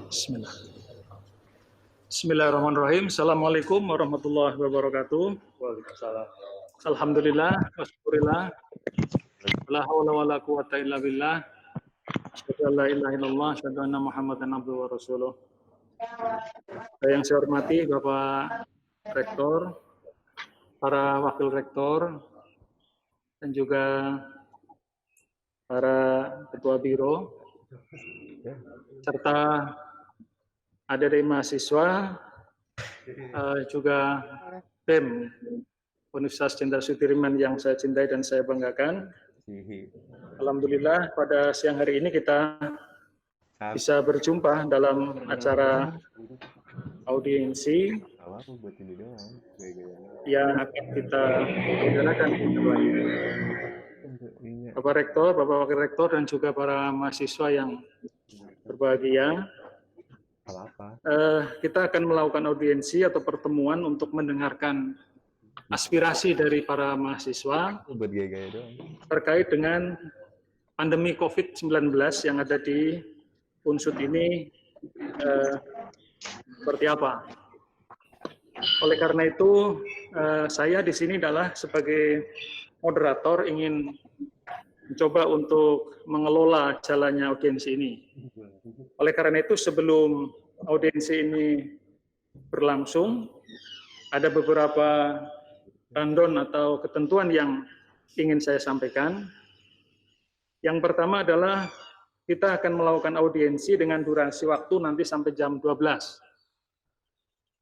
Bismillah. Bismillahirrahmanirrahim. Assalamualaikum warahmatullahi wabarakatuh. Waalaikumsalam. Alhamdulillah, wassyukurillah. La haula wala quwata illa billah. Asyhadu an la ilaha illallah, asyhadu anna Muhammadan abduhu wa rasuluh. Yang saya hormati Bapak Rektor, para Wakil Rektor, dan juga para Ketua Biro, serta adik-adik mahasiswa, juga BEM Universitas Jenderal Sudirman yang saya cintai dan saya banggakan. Alhamdulillah pada siang hari ini kita bisa berjumpa dalam acara audiensi yang akan kita bicarakan Bapak Rektor, Bapak Wakil Rektor, dan juga para mahasiswa yang berbahagia. Kita akan melakukan audiensi atau pertemuan untuk mendengarkan aspirasi dari para mahasiswa terkait dengan pandemi COVID-19 yang ada di Unsud ini seperti apa. Oleh karena itu, saya di sini adalah sebagai moderator ingin mencoba untuk mengelola jalannya audiensi ini. Oleh karena itu, sebelum audiensi ini berlangsung, ada beberapa rundown atau ketentuan yang ingin saya sampaikan. Yang pertama adalah kita akan melakukan audiensi dengan durasi waktu nanti sampai jam 12.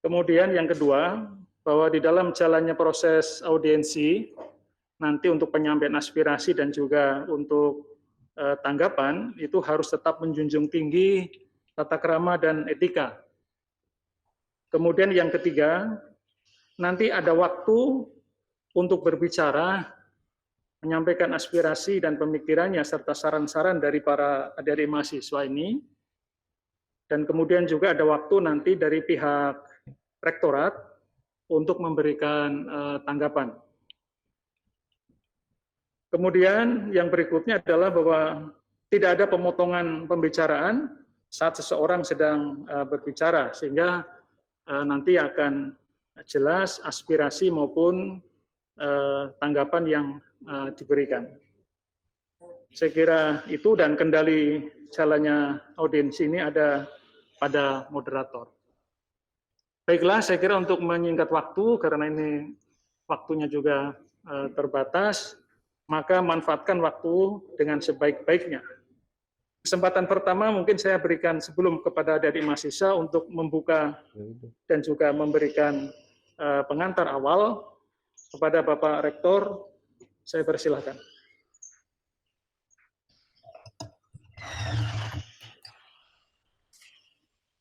Kemudian yang kedua, bahwa di dalam jalannya proses audiensi, nanti untuk penyampaian aspirasi dan juga untuk tanggapan, itu harus tetap menjunjung tinggi tata krama dan etika. Kemudian yang ketiga, nanti ada waktu untuk berbicara, menyampaikan aspirasi dan pemikirannya, serta saran-saran dari para adik-adik mahasiswa ini. Dan kemudian juga ada waktu nanti dari pihak rektorat untuk memberikan tanggapan. Kemudian yang berikutnya adalah bahwa tidak ada pemotongan pembicaraan saat seseorang sedang berbicara, sehingga nanti akan jelas aspirasi maupun tanggapan yang diberikan. Saya kira itu, dan kendali jalannya audiensi ini ada pada moderator. Baiklah, saya kira untuk menyingkat waktu, karena ini waktunya juga terbatas, maka manfaatkan waktu dengan sebaik-baiknya. Kesempatan pertama mungkin saya berikan sebelum kepada adik-adik mahasiswa untuk membuka dan juga memberikan pengantar awal kepada Bapak Rektor. Saya persilahkan.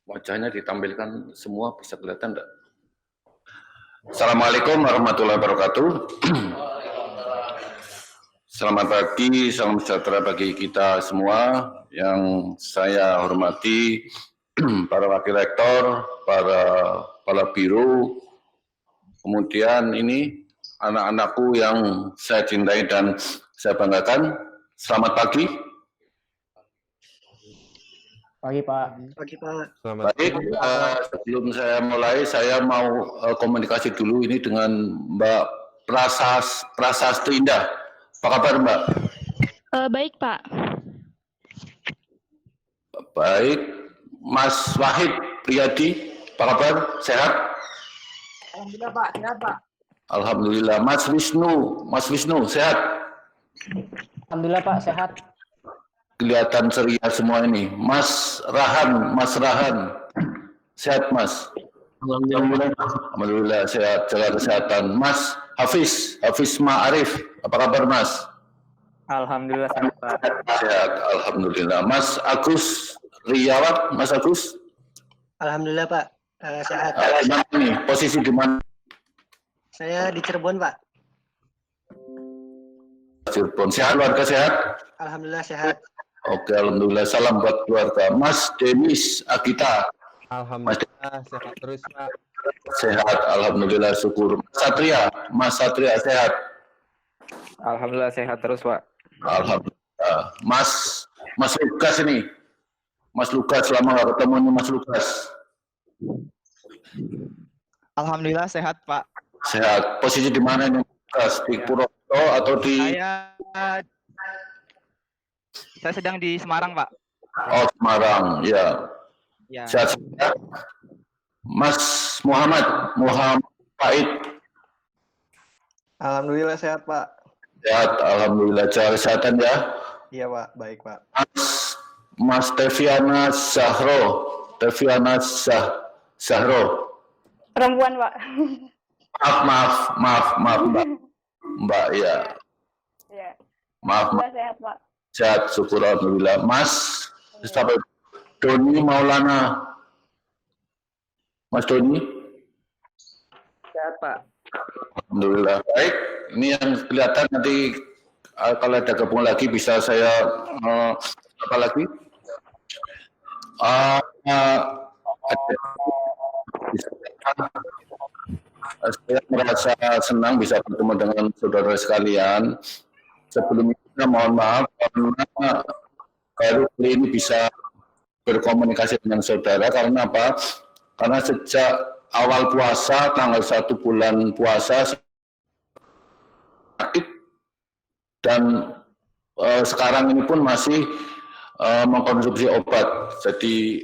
Wajahnya ditampilkan semua, bisa kelihatan enggak? Assalamualaikum warahmatullahi wabarakatuh. Selamat pagi, salam sejahtera bagi kita semua. Yang saya hormati para wakil rektor, para biro, kemudian ini anak-anakku yang saya cintai dan saya banggakan. Selamat pagi. Pagi, Pak. Pagi, Pak. Baik, sebelum saya mulai, saya mau komunikasi dulu ini dengan Mbak Prasasti Indah. Apa kabar, Mbak? Baik, Pak. Baik. Mas Wahid Priyadi, apa kabar? Sehat? Alhamdulillah, Pak. Sehat, Pak. Alhamdulillah. Mas Wisnu, sehat? Alhamdulillah, Pak. Sehat. Kelihatan ceria semua ini. Mas Rahan, sehat, Mas? Alhamdulillah sehat, jaga kesehatan. Mas Hafiz Ma'arif, apa kabar, Mas? Alhamdulillah sehat, Pak. Sehat, alhamdulillah. Mas Agus Riyawat, Mas Agus? Alhamdulillah, Pak. Sehat. Gimana nih, posisi di mana? Saya di Cirebon, Pak. Cirebon. Sehat, warga sehat? Alhamdulillah sehat. Oke, alhamdulillah. Salam buat keluarga. Mas Demis Agita. Alhamdulillah sehat terus, Pak. Sehat, alhamdulillah, syukur. Mas Satria sehat? Alhamdulillah sehat terus, Pak. Alhamdulillah. Mas Lukas ini Mas Lukas, lama nggak ketemu nih Mas Lukas. Alhamdulillah sehat, Pak. Sehat. Posisi di mana ini Mas Lukas? Di Purwokerto atau di... Saya sedang di Semarang, Pak. Oh, Semarang, ya. Ya. Sehat. Mas Muhammad Faid. Alhamdulillah sehat, Pak. Sehat, alhamdulillah. Jaga kesehatan ya. Iya, Pak. Baik, Pak. Mas Teviana Zahro. Perempuan, Pak. Maaf, Mbak. Mbak, ya. Iya. Maaf, Alhamdulillah sehat, Pak. sehat, syukur alhamdulillah. Mas, sampai Doni Maulana. Mas Doni? Sehat, Pak. Alhamdulillah. Baik, ini yang kelihatan nanti kalau ada gabung lagi bisa saya apa lagi? Saya merasa senang bisa bertemu dengan saudara sekalian. Sebelumnya mohon maaf karena baru kali ini bisa berkomunikasi dengan saudara karena apa? Karena sejak awal puasa, tanggal 1 bulan puasa, dan sekarang ini pun masih mengkonsumsi obat. Jadi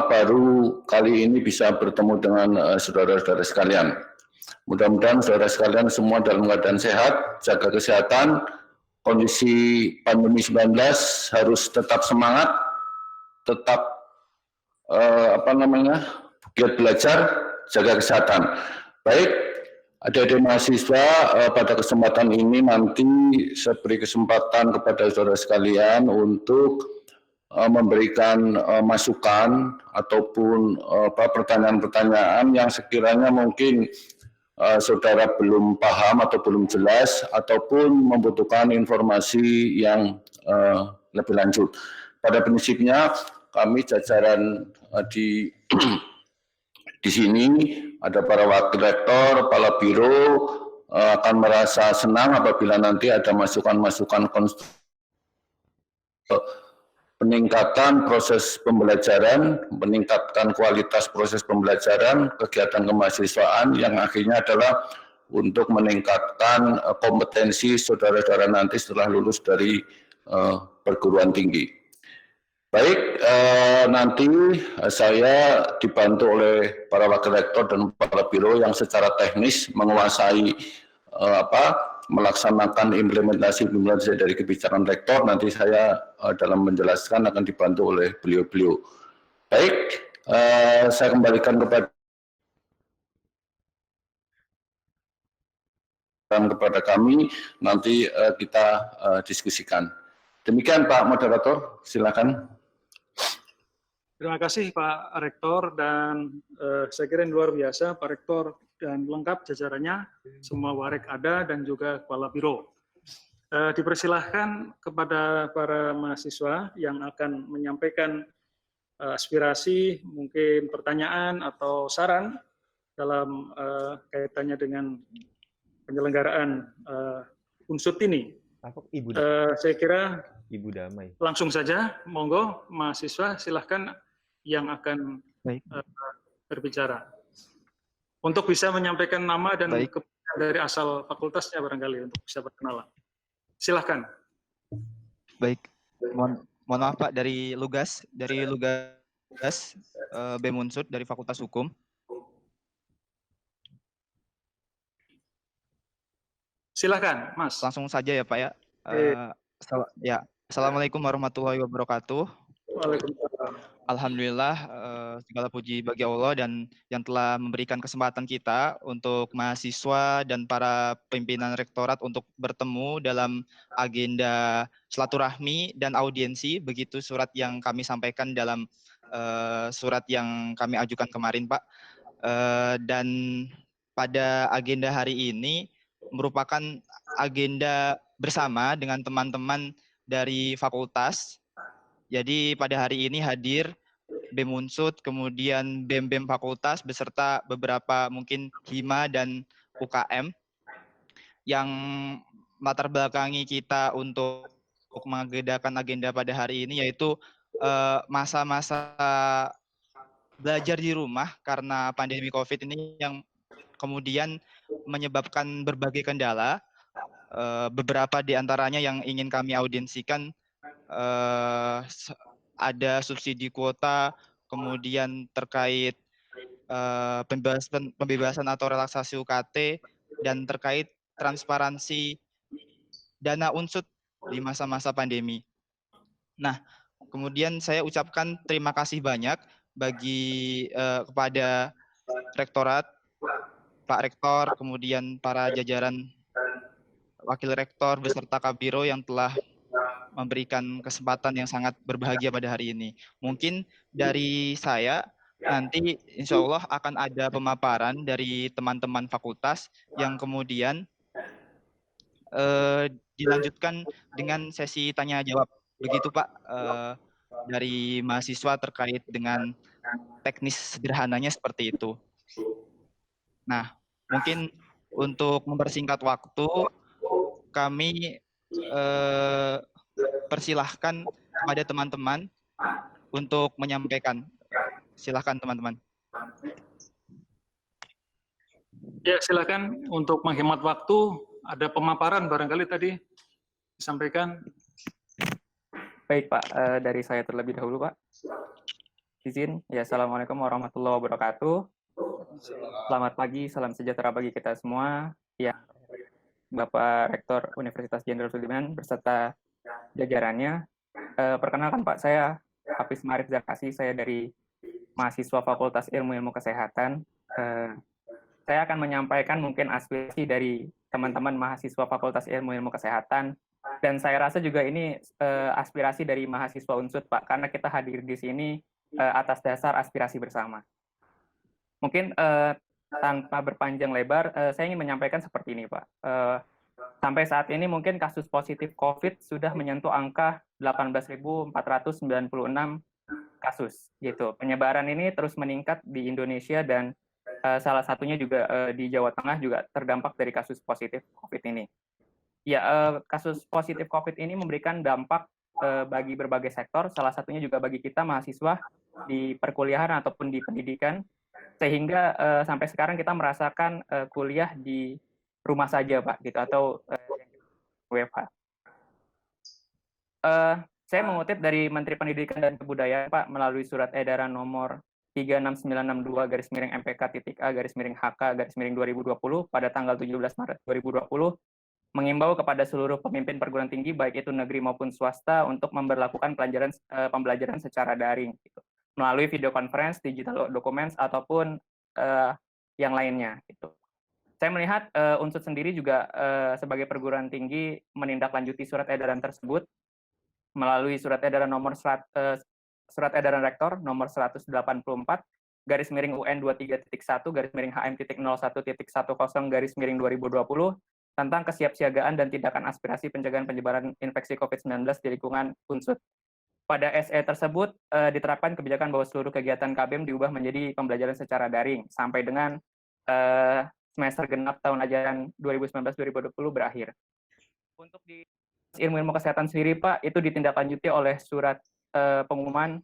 baru kali ini bisa bertemu dengan saudara-saudara sekalian. Mudah-mudahan saudara sekalian semua dalam keadaan sehat, jaga kesehatan, kondisi pandemi 19 harus tetap semangat, tetap giat belajar, jaga kesehatan. Baik, adik-adik mahasiswa, pada kesempatan ini nanti saya beri kesempatan kepada saudara sekalian untuk memberikan masukan ataupun pertanyaan-pertanyaan yang sekiranya mungkin saudara belum paham atau belum jelas ataupun membutuhkan informasi yang lebih lanjut. Pada prinsipnya kami jajaran di sini ada para wakil rektor, kepala biro akan merasa senang apabila nanti ada masukan-masukan peningkatan proses pembelajaran, meningkatkan kualitas proses pembelajaran, kegiatan kemahasiswaan yang akhirnya adalah untuk meningkatkan kompetensi saudara-saudara nanti setelah lulus dari perguruan tinggi. Baik, nanti saya dibantu oleh para wakil rektor dan kepala biro yang secara teknis menguasai melaksanakan implementasi dari kebijakan rektor. Nanti saya dalam menjelaskan akan dibantu oleh beliau-beliau. Baik, saya kembalikan kepada kami, nanti kita diskusikan. Demikian Pak Moderator, silakan. Terima kasih Pak Rektor, dan saya kira ini luar biasa Pak Rektor dan lengkap jajarannya, semua warek ada dan juga kepala biro. Dipersilahkan kepada para mahasiswa yang akan menyampaikan aspirasi, mungkin pertanyaan atau saran dalam kaitannya dengan penyelenggaraan unsut ini. Saya kira Ibu Damai. Langsung saja, monggo mahasiswa silahkan yang akan berbicara. Untuk bisa menyampaikan nama dan dari asal fakultasnya barangkali untuk bisa berkenalan. Silahkan. Baik. Mohon maaf Pak, dari Lugas BEM Unsut dari Fakultas Hukum. Silahkan, Mas. Langsung saja ya Pak ya. Assalamualaikum warahmatullahi wabarakatuh. Waalaikumsalam. Alhamdulillah, segala puji bagi Allah dan yang telah memberikan kesempatan kita untuk mahasiswa dan para pimpinan rektorat untuk bertemu dalam agenda silaturahmi dan audiensi, begitu surat yang kami sampaikan dalam surat yang kami ajukan kemarin Pak. Dan pada agenda hari ini merupakan agenda bersama dengan teman-teman dari fakultas. Jadi pada hari ini hadir BEM Unsut, kemudian BEM-BEM fakultas beserta beberapa mungkin HIMA dan UKM yang latar belakangi kita untuk mengagendakan agenda pada hari ini, yaitu masa-masa belajar di rumah karena pandemi COVID ini yang kemudian menyebabkan berbagai kendala. Beberapa di antaranya yang ingin kami audiensikan, ada subsidi kuota, kemudian terkait pembebasan atau relaksasi UKT, dan terkait transparansi dana unsut di masa-masa pandemi. Nah, kemudian saya ucapkan terima kasih banyak kepada Rektorat, Pak Rektor, kemudian para jajaran Wakil Rektor beserta Kabiro yang telah memberikan kesempatan yang sangat berbahagia pada hari ini. Mungkin dari saya nanti insya Allah akan ada pemaparan dari teman-teman fakultas yang kemudian dilanjutkan dengan sesi tanya jawab. Begitu Pak, dari mahasiswa terkait dengan teknis sederhananya seperti itu. Nah, mungkin untuk mempersingkat waktu, kami persilahkan kepada teman-teman untuk menyampaikan. Silahkan teman-teman. Ya, silakan untuk menghemat waktu. Ada pemaparan barangkali tadi disampaikan. Baik Pak, dari saya terlebih dahulu Pak. Izin, ya Assalamualaikum warahmatullahi wabarakatuh. Selamat pagi, salam sejahtera bagi kita semua. Ya, Bapak Rektor Universitas Jenderal Sudirman beserta jajarannya. Perkenalkan Pak, saya Hafiz Marif Zakasi, saya dari mahasiswa Fakultas Ilmu Kesehatan. Saya akan menyampaikan mungkin aspirasi dari teman-teman mahasiswa Fakultas Ilmu Kesehatan, dan saya rasa juga ini aspirasi dari mahasiswa UNSUD Pak, karena kita hadir di sini atas dasar aspirasi bersama. Mungkin tanpa berpanjang lebar, saya ingin menyampaikan seperti ini Pak. Sampai saat ini mungkin kasus positif COVID sudah menyentuh angka 18.496 kasus. Gitu. Penyebaran ini terus meningkat di Indonesia dan salah satunya juga di Jawa Tengah juga terdampak dari kasus positif COVID ini. Ya, kasus positif COVID ini memberikan dampak bagi berbagai sektor, salah satunya juga bagi kita mahasiswa di perkuliahan ataupun di pendidikan, sehingga sampai sekarang kita merasakan kuliah di rumah saja Pak, gitu, atau WFH. Saya mengutip dari Menteri Pendidikan dan Kebudayaan Pak melalui surat edaran nomor 36962-MPK.A-HK-2020 pada tanggal 17 Maret 2020 mengimbau kepada seluruh pemimpin perguruan tinggi baik itu negeri maupun swasta untuk memberlakukan pembelajaran secara daring gitu, melalui video conference, digital documents ataupun yang lainnya gitu. Saya melihat UNSUD sendiri juga sebagai perguruan tinggi menindaklanjuti surat edaran tersebut melalui surat edaran Surat Edaran Rektor nomor 184/UN 23.1/HM.01.10/2020 tentang kesiapsiagaan dan tindakan aspirasi pencegahan penyebaran infeksi COVID-19 di lingkungan UNSUD. Pada SE tersebut diterapkan kebijakan bahwa seluruh kegiatan KBM diubah menjadi pembelajaran secara daring sampai dengan semester genap tahun ajaran 2019-2020 berakhir. Untuk di ilmu kesehatan sendiri Pak, itu ditindaklanjuti oleh surat pengumuman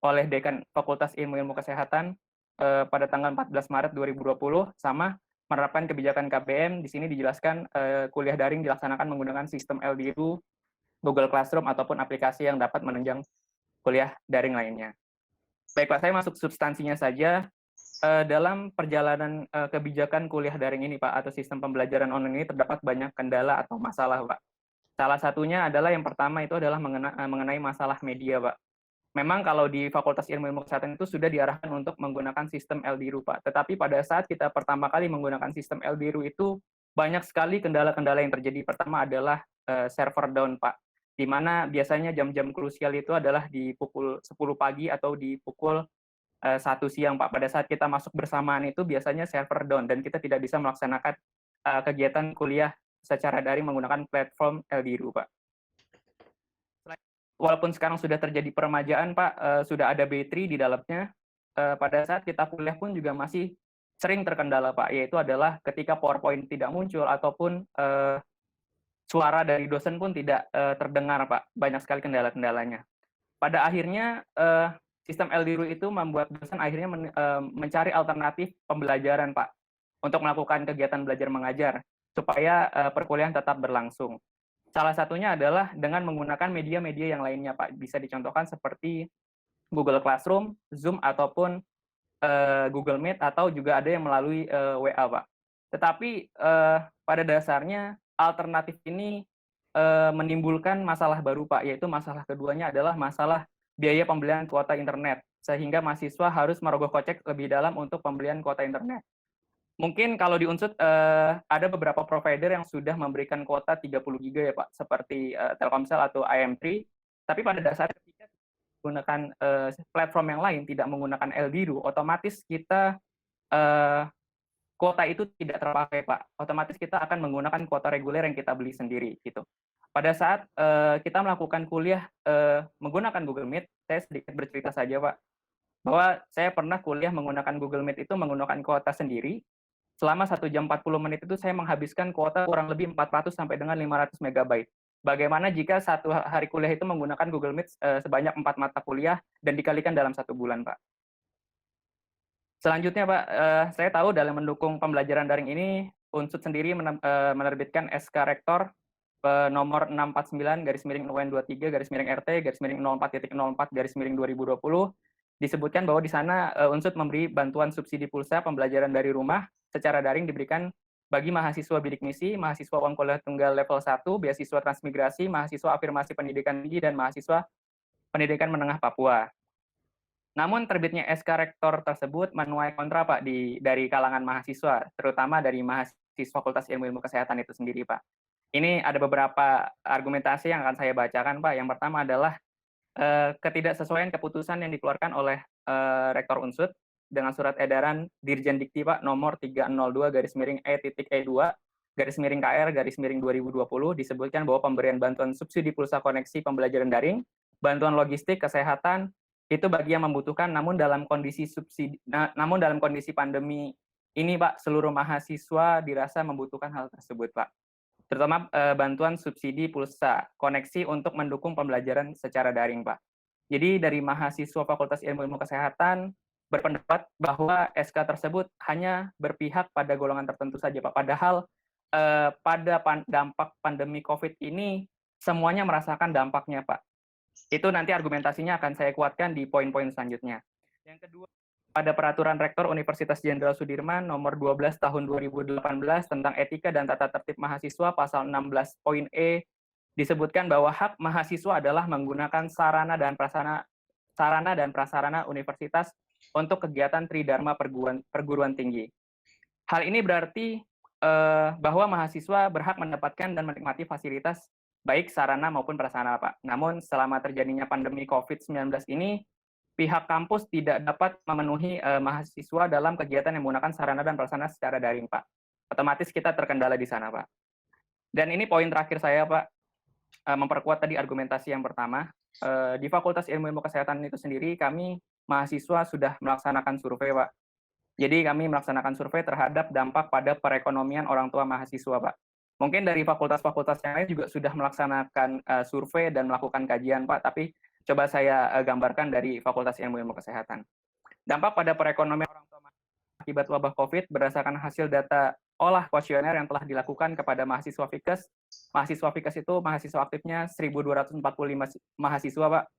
oleh Dekan Fakultas Ilmu Kesehatan pada tanggal 14 Maret 2020 sama menerapkan kebijakan KBM. Di sini dijelaskan kuliah daring dilaksanakan menggunakan sistem LDU, Google Classroom ataupun aplikasi yang dapat menunjang kuliah daring lainnya. Baik Pak, saya masuk substansinya saja. Dalam perjalanan kebijakan kuliah daring ini Pak, atau sistem pembelajaran online ini terdapat banyak kendala atau masalah Pak. Salah satunya adalah yang pertama itu adalah mengenai masalah media Pak. Memang kalau di Fakultas Ilmu Kesehatan itu sudah diarahkan untuk menggunakan sistem LDRU Pak. Tetapi pada saat kita pertama kali menggunakan sistem LDRU itu banyak sekali kendala-kendala yang terjadi. Pertama adalah server down Pak, di mana biasanya jam-jam krusial itu adalah di pukul 10 pagi atau di pukul 1 siang Pak. Pada saat kita masuk bersamaan itu biasanya server down dan kita tidak bisa melaksanakan kegiatan kuliah secara daring menggunakan platform LDRU Pak. Walaupun sekarang sudah terjadi peremajaan Pak, sudah ada battery di dalamnya, pada saat kita kuliah pun juga masih sering terkendala Pak, yaitu adalah ketika PowerPoint tidak muncul ataupun suara dari dosen pun tidak terdengar, Pak. Banyak sekali kendala-kendalanya. Pada akhirnya, sistem LDRU itu membuat dosen akhirnya mencari alternatif pembelajaran, Pak, untuk melakukan kegiatan belajar mengajar, supaya perkuliahan tetap berlangsung. Salah satunya adalah dengan menggunakan media-media yang lainnya, Pak. Bisa dicontohkan seperti Google Classroom, Zoom, ataupun Google Meet, atau juga ada yang melalui WA, Pak. Tetapi pada dasarnya alternatif ini menimbulkan masalah baru, Pak, yaitu masalah keduanya adalah masalah biaya pembelian kuota internet, sehingga mahasiswa harus merogoh kocek lebih dalam untuk pembelian kuota internet. Mungkin kalau di Unsud ada beberapa provider yang sudah memberikan kuota 30 GB ya, Pak, seperti Telkomsel atau IM3, tapi pada dasarnya ketika menggunakan platform yang lain, tidak menggunakan LDRU, otomatis kita kuota itu tidak terpakai, Pak. Otomatis kita akan menggunakan kuota reguler yang kita beli sendiri, gitu. Pada saat kita melakukan kuliah menggunakan Google Meet, saya sedikit bercerita saja, Pak, bahwa saya pernah kuliah menggunakan Google Meet itu menggunakan kuota sendiri. Selama 1 jam 40 menit itu saya menghabiskan kuota kurang lebih 400 sampai dengan 500 MB. Bagaimana jika satu hari kuliah itu menggunakan Google Meet sebanyak 4 mata kuliah dan dikalikan dalam 1 bulan, Pak. Selanjutnya, Pak, saya tahu dalam mendukung pembelajaran daring ini, Unsud sendiri menerbitkan SK Rektor nomor 649-RT-04.04/2020, disebutkan bahwa di sana Unsud memberi bantuan subsidi pulsa pembelajaran dari rumah secara daring diberikan bagi mahasiswa bidik misi, mahasiswa uang kuliah tunggal level 1, beasiswa transmigrasi, mahasiswa afirmasi pendidikan tinggi, dan mahasiswa pendidikan menengah Papua. Namun terbitnya SK Rektor tersebut menuai kontra, Pak, dari kalangan mahasiswa, terutama dari mahasiswa Fakultas Ilmu Kesehatan itu sendiri, Pak. Ini ada beberapa argumentasi yang akan saya bacakan, Pak. Yang pertama adalah ketidaksesuaian keputusan yang dikeluarkan oleh Rektor Unsud dengan surat edaran Dirjen Dikti, Pak, nomor 302/E.E2/KR/2020, disebutkan bahwa pemberian bantuan subsidi pulsa koneksi pembelajaran daring, bantuan logistik, kesehatan, itu bagi yang membutuhkan, namun dalam kondisi pandemi ini, Pak, seluruh mahasiswa dirasa membutuhkan hal tersebut, Pak. Terutama bantuan subsidi pulsa koneksi untuk mendukung pembelajaran secara daring, Pak. Jadi dari mahasiswa Fakultas Ilmu Kesehatan berpendapat bahwa SK tersebut hanya berpihak pada golongan tertentu saja, Pak. Padahal pada dampak pandemi COVID ini semuanya merasakan dampaknya, Pak. Itu nanti argumentasinya akan saya kuatkan di poin-poin selanjutnya. Yang kedua, pada Peraturan Rektor Universitas Jenderal Sudirman nomor 12 tahun 2018 tentang etika dan tata tertib mahasiswa pasal 16 poin E disebutkan bahwa hak mahasiswa adalah menggunakan sarana dan prasarana universitas untuk kegiatan tridharma perguruan tinggi. Hal ini berarti bahwa mahasiswa berhak mendapatkan dan menikmati fasilitas baik sarana maupun prasarana, Pak. Namun selama terjadinya pandemi COVID-19 ini, pihak kampus tidak dapat memenuhi mahasiswa dalam kegiatan yang menggunakan sarana dan prasarana secara daring, Pak. Otomatis kita terkendala di sana, Pak. Dan ini poin terakhir saya, Pak, memperkuat tadi argumentasi yang pertama. Di Fakultas Ilmu Kesehatan itu sendiri, kami mahasiswa sudah melaksanakan survei, Pak. Jadi kami melaksanakan survei terhadap dampak pada perekonomian orang tua mahasiswa, Pak. Mungkin dari fakultas-fakultas yang lain juga sudah melaksanakan survei dan melakukan kajian, Pak, tapi coba saya gambarkan dari Fakultas Ilmu Kesehatan. Dampak pada perekonomian orang tua akibat wabah COVID berdasarkan hasil data olah kuesioner yang telah dilakukan kepada mahasiswa Fikes. Mahasiswa Fikes itu mahasiswa aktifnya 1.245 mahasiswa, Pak.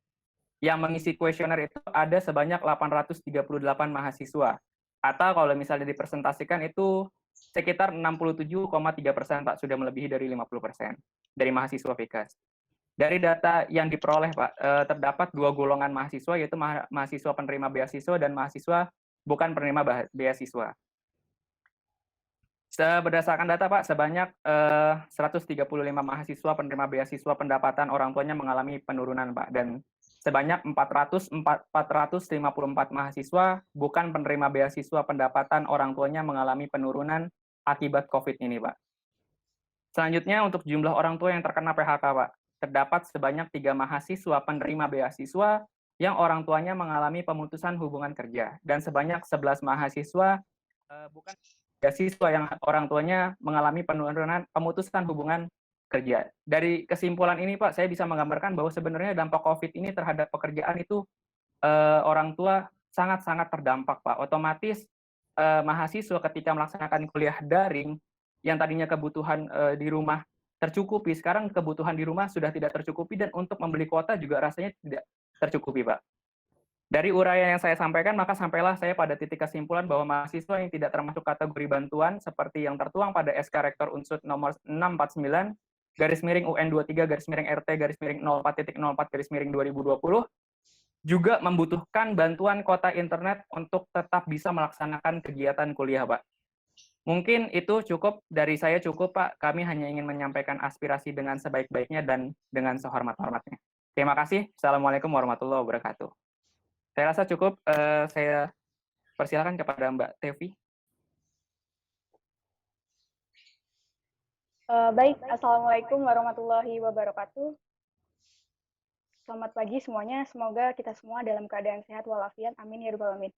Yang mengisi kuesioner itu ada sebanyak 838 mahasiswa. Atau kalau misalnya dipresentasikan itu sekitar 67,3%, Pak, sudah melebihi dari 50% dari mahasiswa Fikes. Dari data yang diperoleh, Pak, terdapat 2 golongan mahasiswa, yaitu mahasiswa penerima beasiswa dan mahasiswa bukan penerima beasiswa. Berdasarkan data, Pak, sebanyak 135 mahasiswa penerima beasiswa pendapatan orang tuanya mengalami penurunan, Pak, dan sebanyak 454 mahasiswa bukan penerima beasiswa pendapatan orang tuanya mengalami penurunan akibat COVID ini, Pak. Selanjutnya, untuk jumlah orang tua yang terkena PHK, Pak, terdapat sebanyak 3 mahasiswa penerima beasiswa yang orang tuanya mengalami pemutusan hubungan kerja, dan sebanyak 11 mahasiswa bukan beasiswa yang orang tuanya mengalami pemutusan hubungan kerja. Dari kesimpulan ini, Pak, saya bisa menggambarkan bahwa sebenarnya dampak COVID ini terhadap pekerjaan itu orang tua sangat-sangat terdampak, Pak. Otomatis mahasiswa ketika melaksanakan kuliah daring, yang tadinya kebutuhan di rumah tercukupi, sekarang kebutuhan di rumah sudah tidak tercukupi, dan untuk membeli kuota juga rasanya tidak tercukupi, Pak. Dari uraian yang saya sampaikan, maka sampailah saya pada titik kesimpulan bahwa mahasiswa yang tidak termasuk kategori bantuan seperti yang tertuang pada SK Rektor Unsud nomor 649 UN 23 RT 04.04 2020 juga membutuhkan bantuan kuota internet untuk tetap bisa melaksanakan kegiatan kuliah, Pak. Mungkin itu cukup dari saya, cukup, Pak. Kami hanya ingin menyampaikan aspirasi dengan sebaik-baiknya dan dengan sehormat-hormatnya. Terima kasih. Assalamualaikum warahmatullahi wabarakatuh. Saya rasa cukup. Saya persilakan kepada Mbak Tevi. Baik, Assalamualaikum warahmatullahi wabarakatuh. Selamat pagi semuanya, semoga kita semua dalam keadaan sehat walafiat, amin ya rabbal alamin.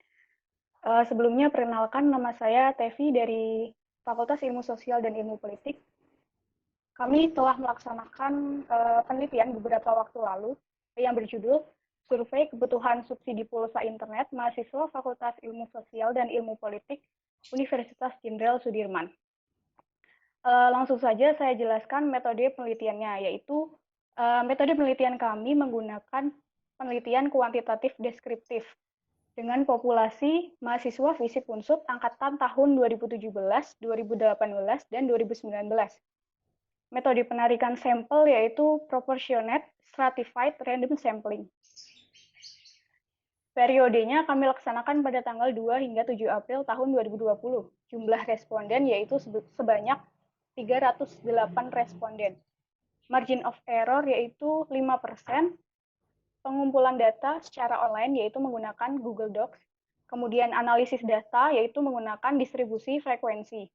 Sebelumnya perkenalkan, nama saya Tevi dari Fakultas Ilmu Sosial dan Ilmu Politik. Kami telah melaksanakan penelitian beberapa waktu lalu yang berjudul Survei Kebutuhan Subsidi Pulsa Internet Mahasiswa Fakultas Ilmu Sosial dan Ilmu Politik Universitas Jenderal Sudirman. Langsung saja saya jelaskan metode penelitiannya, yaitu metode penelitian kami menggunakan penelitian kuantitatif deskriptif dengan populasi mahasiswa FISIP Unsud angkatan tahun 2017, 2018, dan 2019. Metode penarikan sampel yaitu Proportionate Stratified Random Sampling. Periodenya kami laksanakan pada tanggal 2 hingga 7 April tahun 2020. Jumlah responden yaitu sebanyak 308 responden. Margin of error yaitu 5%. Pengumpulan data secara online yaitu menggunakan Google Docs. Kemudian analisis data yaitu menggunakan distribusi frekuensi.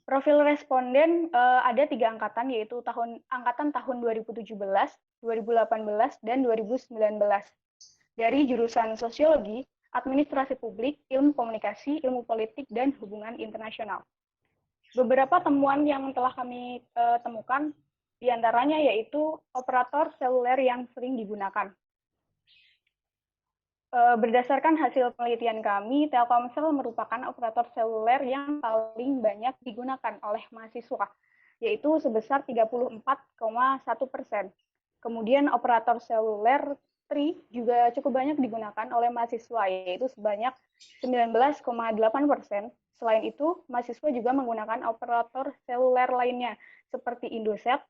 Profil responden ada 3 angkatan yaitu angkatan tahun 2017, 2018, dan 2019. Dari jurusan Sosiologi, Administrasi Publik, Ilmu Komunikasi, Ilmu Politik, dan Hubungan Internasional. Beberapa temuan yang telah kami temukan, diantaranya yaitu operator seluler yang sering digunakan. Berdasarkan hasil penelitian kami, Telkomsel merupakan operator seluler yang paling banyak digunakan oleh mahasiswa, yaitu sebesar 34,1%. Kemudian operator seluler Tri juga cukup banyak digunakan oleh mahasiswa, yaitu sebanyak 19,8%. Selain itu, mahasiswa juga menggunakan operator seluler lainnya, seperti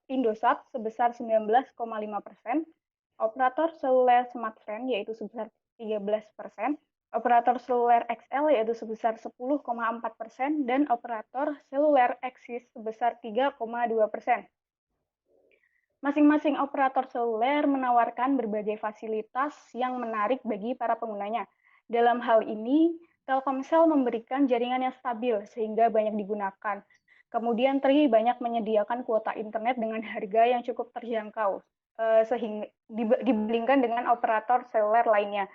Indosat sebesar 19,5%, operator seluler Smartfren yaitu sebesar 13%, operator seluler XL yaitu sebesar 10,4%, dan operator seluler Axis sebesar 3,2%. Masing-masing operator seluler menawarkan berbagai fasilitas yang menarik bagi para penggunanya. Dalam hal ini, Telkomsel memberikan jaringan yang stabil sehingga banyak digunakan. Kemudian Tri banyak menyediakan kuota internet dengan harga yang cukup terjangkau sehingga dibandingkan dengan operator seluler lainnya.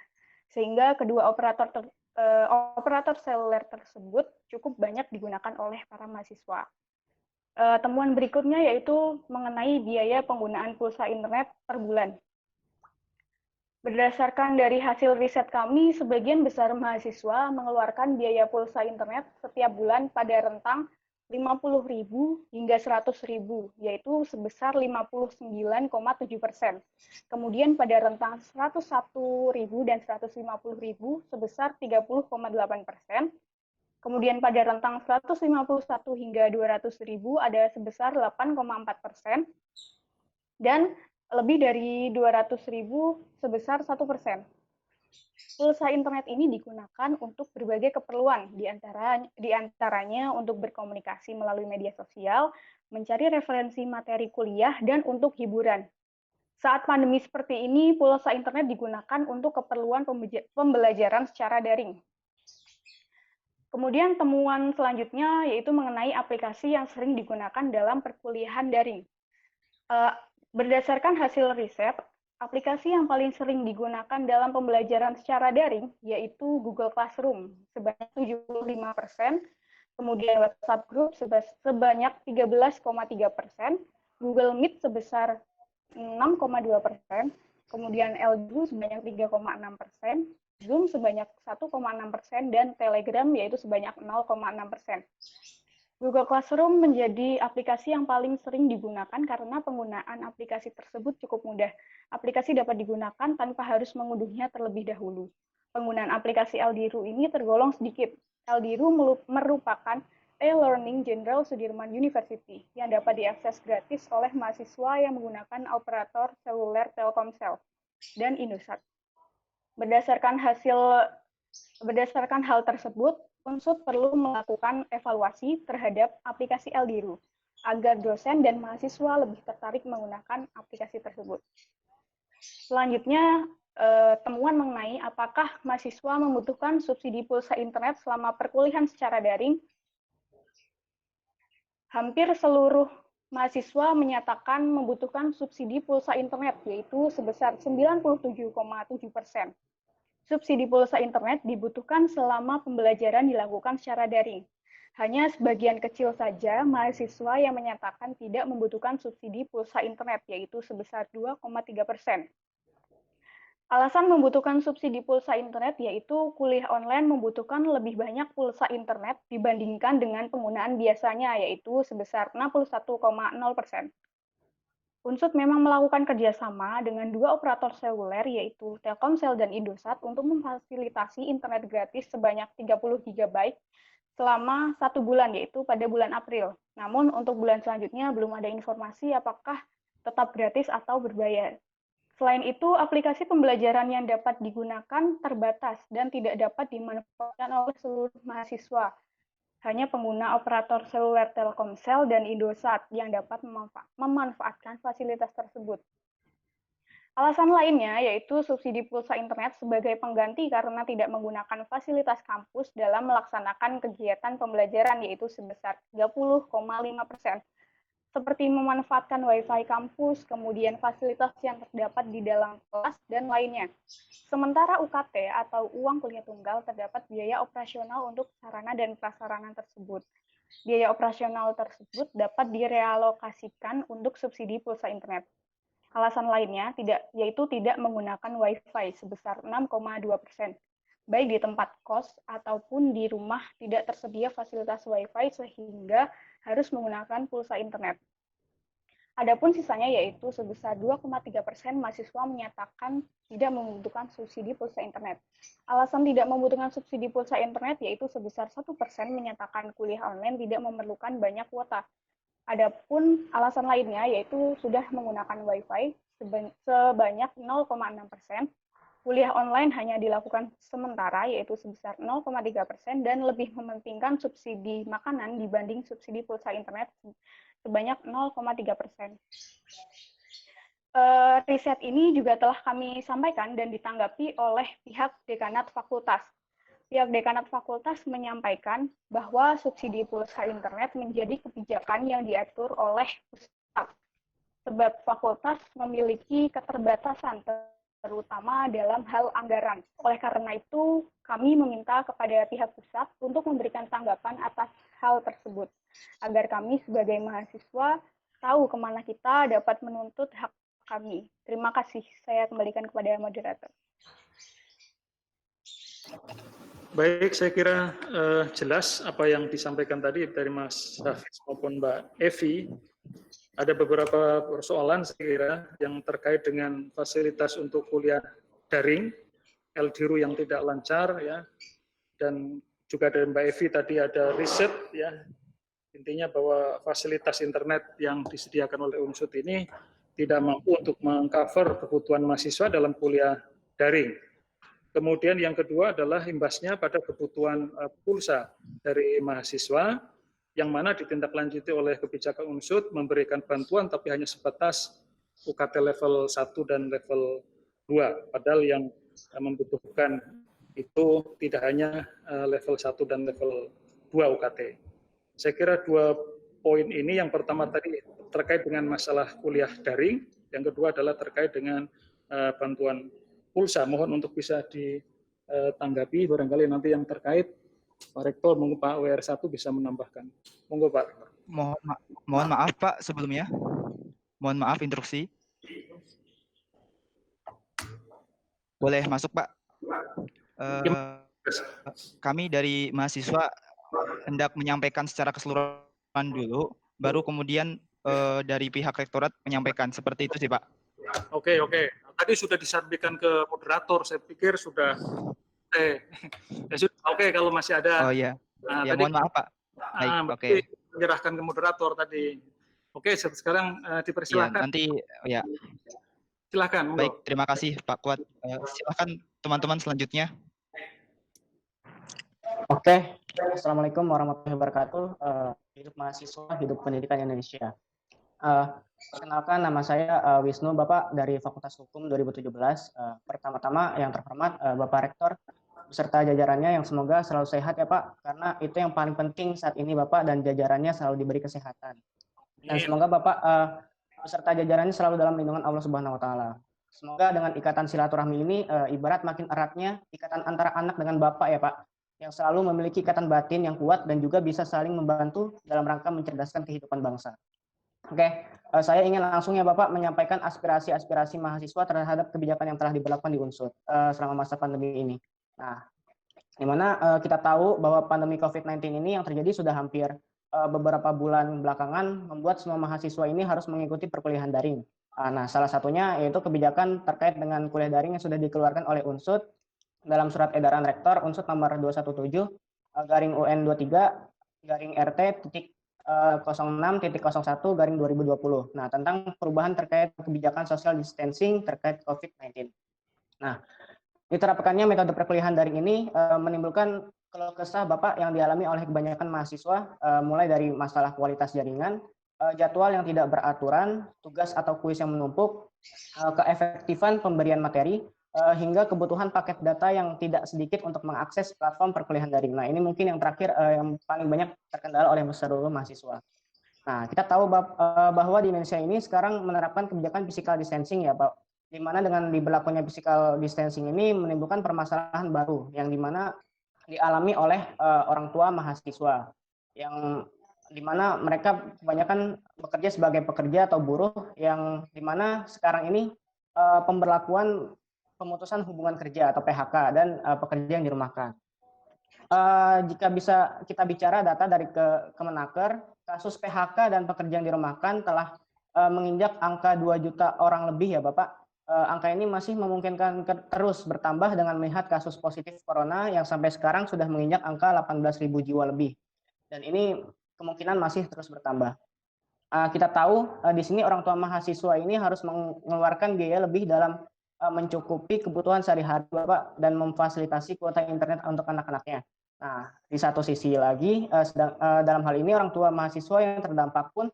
Sehingga kedua operator seluler tersebut cukup banyak digunakan oleh para mahasiswa. Temuan berikutnya yaitu mengenai biaya penggunaan pulsa internet per bulan. Berdasarkan dari hasil riset kami, sebagian besar mahasiswa mengeluarkan biaya pulsa internet setiap bulan pada rentang 50.000 hingga 100.000, yaitu sebesar 59,7%. Kemudian pada rentang 101.000 dan 150.000 sebesar 30,8%. Kemudian pada rentang 151 hingga 200.000 ada sebesar 8,4%, dan lebih dari 200.000 sebesar 1%. Pulsa internet ini digunakan untuk berbagai keperluan, di antaranya untuk berkomunikasi melalui media sosial, mencari referensi materi kuliah, dan untuk hiburan. Saat pandemi seperti ini, pulsa internet digunakan untuk keperluan pembelajaran secara daring. Kemudian temuan selanjutnya yaitu mengenai aplikasi yang sering digunakan dalam perkuliahan daring. Berdasarkan hasil riset, aplikasi yang paling sering digunakan dalam pembelajaran secara daring yaitu Google Classroom sebanyak 75%, kemudian WhatsApp Group sebanyak 13,3%, Google Meet sebesar 6,2%, kemudian LDU sebanyak 3,6%, Zoom sebanyak 1,6%, dan Telegram yaitu sebanyak 0,6%. Google Classroom menjadi aplikasi yang paling sering digunakan karena penggunaan aplikasi tersebut cukup mudah. Aplikasi dapat digunakan tanpa harus mengunduhnya terlebih dahulu. Penggunaan aplikasi LDRU ini tergolong sedikit. LDRU merupakan e-learning Jenderal Sudirman University yang dapat diakses gratis oleh mahasiswa yang menggunakan operator seluler Telkomsel dan Indosat. Berdasarkan hal tersebut, Unsut perlu melakukan evaluasi terhadap aplikasi LDRU agar dosen dan mahasiswa lebih tertarik menggunakan aplikasi tersebut. Selanjutnya, temuan mengenai apakah mahasiswa membutuhkan subsidi pulsa internet selama perkuliahan secara daring. Hampir seluruh mahasiswa menyatakan membutuhkan subsidi pulsa internet, yaitu sebesar 97,7%. Subsidi pulsa internet dibutuhkan selama pembelajaran dilakukan secara daring. Hanya sebagian kecil saja mahasiswa yang menyatakan tidak membutuhkan subsidi pulsa internet, yaitu sebesar 2,3%. Alasan membutuhkan subsidi pulsa internet yaitu kuliah online membutuhkan lebih banyak pulsa internet dibandingkan dengan penggunaan biasanya, yaitu sebesar 61,0%. Unsut memang melakukan kerjasama dengan dua operator seluler, yaitu Telkomsel dan Indosat, untuk memfasilitasi internet gratis sebanyak 30 GB selama 1 bulan, yaitu pada bulan April. Namun, untuk bulan selanjutnya belum ada informasi apakah tetap gratis atau berbayar. Selain itu, aplikasi pembelajaran yang dapat digunakan terbatas dan tidak dapat dimanfaatkan oleh seluruh mahasiswa. Hanya pengguna operator seluler Telkomsel dan Indosat yang dapat memanfaatkan fasilitas tersebut. Alasan lainnya yaitu subsidi pulsa internet sebagai pengganti karena tidak menggunakan fasilitas kampus dalam melaksanakan kegiatan pembelajaran, yaitu sebesar 30,5%. Seperti memanfaatkan Wi-Fi kampus, kemudian fasilitas yang terdapat di dalam kelas, dan lainnya. Sementara UKT atau uang kuliah tunggal terdapat biaya operasional untuk sarana dan prasarana tersebut. Biaya operasional tersebut dapat direalokasikan untuk subsidi pulsa internet. Alasan lainnya yaitu tidak menggunakan Wi-Fi sebesar 6,2%. Baik di tempat kos ataupun di rumah tidak tersedia fasilitas Wi-Fi sehingga harus menggunakan pulsa internet. Adapun sisanya yaitu sebesar 2,3% mahasiswa menyatakan tidak membutuhkan subsidi pulsa internet. Alasan tidak membutuhkan subsidi pulsa internet yaitu sebesar 1% menyatakan kuliah online tidak memerlukan banyak kuota. Adapun alasan lainnya yaitu sudah menggunakan Wi-Fi sebanyak 0,6%, kuliah online hanya dilakukan sementara yaitu sebesar 0,3%, dan lebih mementingkan subsidi makanan dibanding subsidi pulsa internet sebanyak 0,3%. Riset ini juga telah kami sampaikan dan ditanggapi oleh pihak dekanat fakultas. Pihak dekanat fakultas menyampaikan bahwa subsidi pulsa internet menjadi kebijakan yang diatur oleh pusat, sebab fakultas memiliki keterbatasan terutama dalam hal anggaran. Oleh karena itu, kami meminta kepada pihak pusat untuk memberikan tanggapan atas hal tersebut, agar kami sebagai mahasiswa tahu kemana kita dapat menuntut hak kami. Terima kasih. Saya kembalikan kepada moderator. Baik, saya kira jelas apa yang disampaikan tadi dari Mas Hafiz maupun Mbak Evi. Ada beberapa persoalan saya kira yang terkait dengan fasilitas untuk kuliah daring, LDRU yang tidak lancar, ya, dan juga dari Mbak Evi tadi ada riset, ya, intinya bahwa fasilitas internet yang disediakan oleh Unsut ini tidak mampu untuk mengcover kebutuhan mahasiswa dalam kuliah daring. Kemudian yang kedua adalah imbasnya pada kebutuhan pulsa dari mahasiswa, yang mana ditindaklanjuti oleh kebijakan Unsut memberikan bantuan tapi hanya sebatas UKT level 1 dan level 2, padahal yang membutuhkan itu tidak hanya level 1 dan level 2 UKT. Saya kira dua poin ini, yang pertama tadi terkait dengan masalah kuliah daring, yang kedua adalah terkait dengan bantuan pulsa. Mohon untuk bisa ditanggapi barangkali nanti yang terkait Pak Rektor, monggo Pak WR1 bisa menambahkan. Monggo Pak Rektor. Mohon maaf Pak sebelumnya. Mohon maaf instruksi. Boleh masuk Pak. Kami dari mahasiswa hendak menyampaikan secara keseluruhan dulu, baru kemudian dari pihak rektorat menyampaikan. Seperti itu sih Pak. Oke. Tadi sudah disampaikan ke moderator, saya pikir sudah. Oke, kalau masih ada. Oh iya. Nah, Ya tadi, mohon maaf Pak. Baik, oke. Menyerahkan ke moderator tadi. Oke, sekarang dipersilakan. Ya, nanti ya. Silakan. Baik, terima kasih Pak Kuat. Silakan teman-teman selanjutnya. Oke, Assalamualaikum warahmatullahi wabarakatuh. Hidup mahasiswa, hidup pendidikan Indonesia. Perkenalkan, nama saya Wisnu, Bapak dari Fakultas Hukum 2017. Pertama-tama yang terhormat Bapak Rektor beserta jajarannya yang semoga selalu sehat ya Pak, karena itu yang paling penting saat ini Bapak dan jajarannya selalu diberi kesehatan. Dan semoga Bapak beserta jajarannya selalu dalam lindungan Allah Subhanahu wa taala. Semoga dengan ikatan silaturahmi ini ibarat makin eratnya ikatan antara anak dengan Bapak ya Pak, yang selalu memiliki ikatan batin yang kuat dan juga bisa saling membantu dalam rangka mencerdaskan kehidupan bangsa. Oke, saya ingin langsung ya Bapak menyampaikan aspirasi-aspirasi mahasiswa terhadap kebijakan yang telah diberlakukan di Unsur selama masa pandemi ini. Nah, di mana kita tahu bahwa pandemi COVID-19 ini yang terjadi sudah hampir beberapa bulan belakangan membuat semua mahasiswa ini harus mengikuti perkuliahan daring. Nah, salah satunya yaitu kebijakan terkait dengan kuliah daring yang sudah dikeluarkan oleh Unsur dalam surat edaran Rektor Unsur nomor 217 garing UN 23 garing RT 06.01/2020. Nah, tentang perubahan terkait kebijakan social distancing terkait COVID-19. Nah, diterapkannya metode perkuliahan daring ini menimbulkan keluh kesah Bapak yang dialami oleh kebanyakan mahasiswa, mulai dari masalah kualitas jaringan, jadwal yang tidak beraturan, tugas atau kuis yang menumpuk, keefektifan pemberian materi, hingga kebutuhan paket data yang tidak sedikit untuk mengakses platform perkuliahan daring. Nah, ini mungkin yang terakhir yang paling banyak terkendala oleh seluruh mahasiswa. Nah, kita tahu bahwa di Indonesia ini sekarang menerapkan kebijakan physical distancing ya Pak, di mana dengan diberlakunya physical distancing ini menimbulkan permasalahan baru yang dimana dialami oleh orang tua mahasiswa yang dimana mereka kebanyakan bekerja sebagai pekerja atau buruh yang dimana sekarang ini pemberlakuan pemutusan hubungan kerja atau PHK dan pekerja yang dirumahkan. Jika bisa kita bicara data dari Kemenaker, kasus PHK dan pekerja yang dirumahkan telah menginjak angka 2 juta orang lebih ya Bapak. Angka ini masih memungkinkan terus bertambah dengan melihat kasus positif corona yang sampai sekarang sudah menginjak angka 18.000 jiwa lebih. Dan ini kemungkinan masih terus bertambah. Kita tahu di sini orang tua mahasiswa ini harus mengeluarkan biaya lebih dalam mencukupi kebutuhan sehari-hari Bapak dan memfasilitasi kuota internet untuk anak-anaknya. Nah, di satu sisi lagi dalam hal ini orang tua mahasiswa yang terdampak pun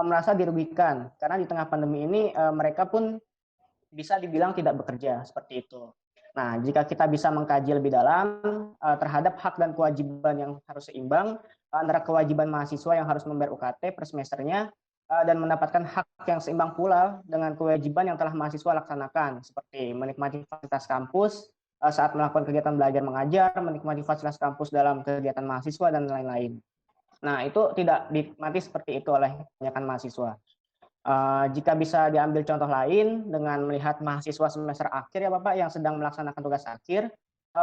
merasa dirugikan karena di tengah pandemi ini mereka pun bisa dibilang tidak bekerja seperti itu. Nah, jika kita bisa mengkaji lebih dalam terhadap hak dan kewajiban yang harus seimbang antara kewajiban mahasiswa yang harus membayar UKT per semesternya dan mendapatkan hak yang seimbang pula dengan kewajiban yang telah mahasiswa laksanakan seperti menikmati fasilitas kampus saat melakukan kegiatan belajar mengajar, menikmati fasilitas kampus dalam kegiatan mahasiswa dan lain-lain. Nah, itu tidak dinikmati seperti itu oleh kebanyakan mahasiswa. Jika bisa diambil contoh lain dengan melihat mahasiswa semester akhir ya Bapak yang sedang melaksanakan tugas akhir,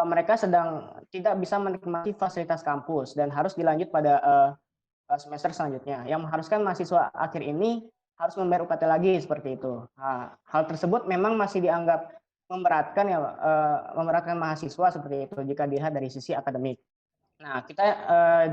mereka sedang tidak bisa menikmati fasilitas kampus dan harus dilanjut pada semester selanjutnya yang mengharuskan mahasiswa akhir ini harus membayar UKT lagi seperti itu. Hal tersebut memang masih dianggap memberatkan ya, memberatkan mahasiswa seperti itu jika dilihat dari sisi akademik. Nah, kita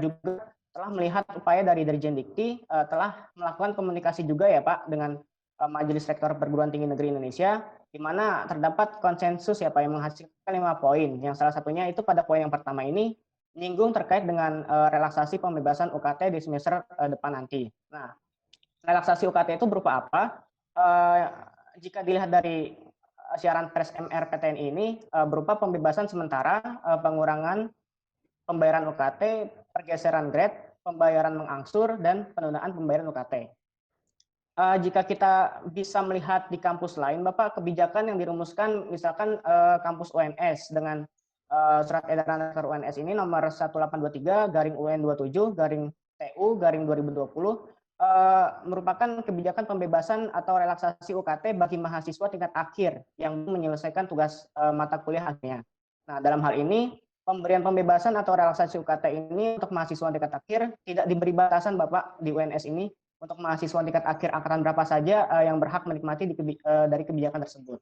juga telah melihat upaya dari Dirjen Dikti telah melakukan komunikasi juga ya Pak dengan Majelis Rektor Perguruan Tinggi Negeri Indonesia, di mana terdapat konsensus ya Pak yang menghasilkan 5 poin. Yang salah satunya itu pada poin yang pertama ini menyinggung terkait dengan relaksasi pembebasan UKT di semester depan nanti. Nah, relaksasi UKT itu berupa apa? Jika dilihat dari siaran pers MRPTN ini berupa pembebasan sementara, pengurangan pembayaran UKT, pergeseran grade, pembayaran mengangsur, dan penundaan pembayaran UKT. Jika kita bisa melihat di kampus lain, Bapak, kebijakan yang dirumuskan misalkan kampus UNS dengan Surat edaran Rektor UNS ini nomor 1823 garing UN 27 garing TU garing 2020 merupakan kebijakan pembebasan atau relaksasi UKT bagi mahasiswa tingkat akhir yang menyelesaikan tugas mata kuliah akhirnya. Nah, dalam hal ini pemberian pembebasan atau relaksasi UKT ini untuk mahasiswa tingkat akhir tidak diberi batasan Bapak di UNS ini untuk mahasiswa tingkat akhir angkatan berapa saja yang berhak menikmati dari kebijakan tersebut.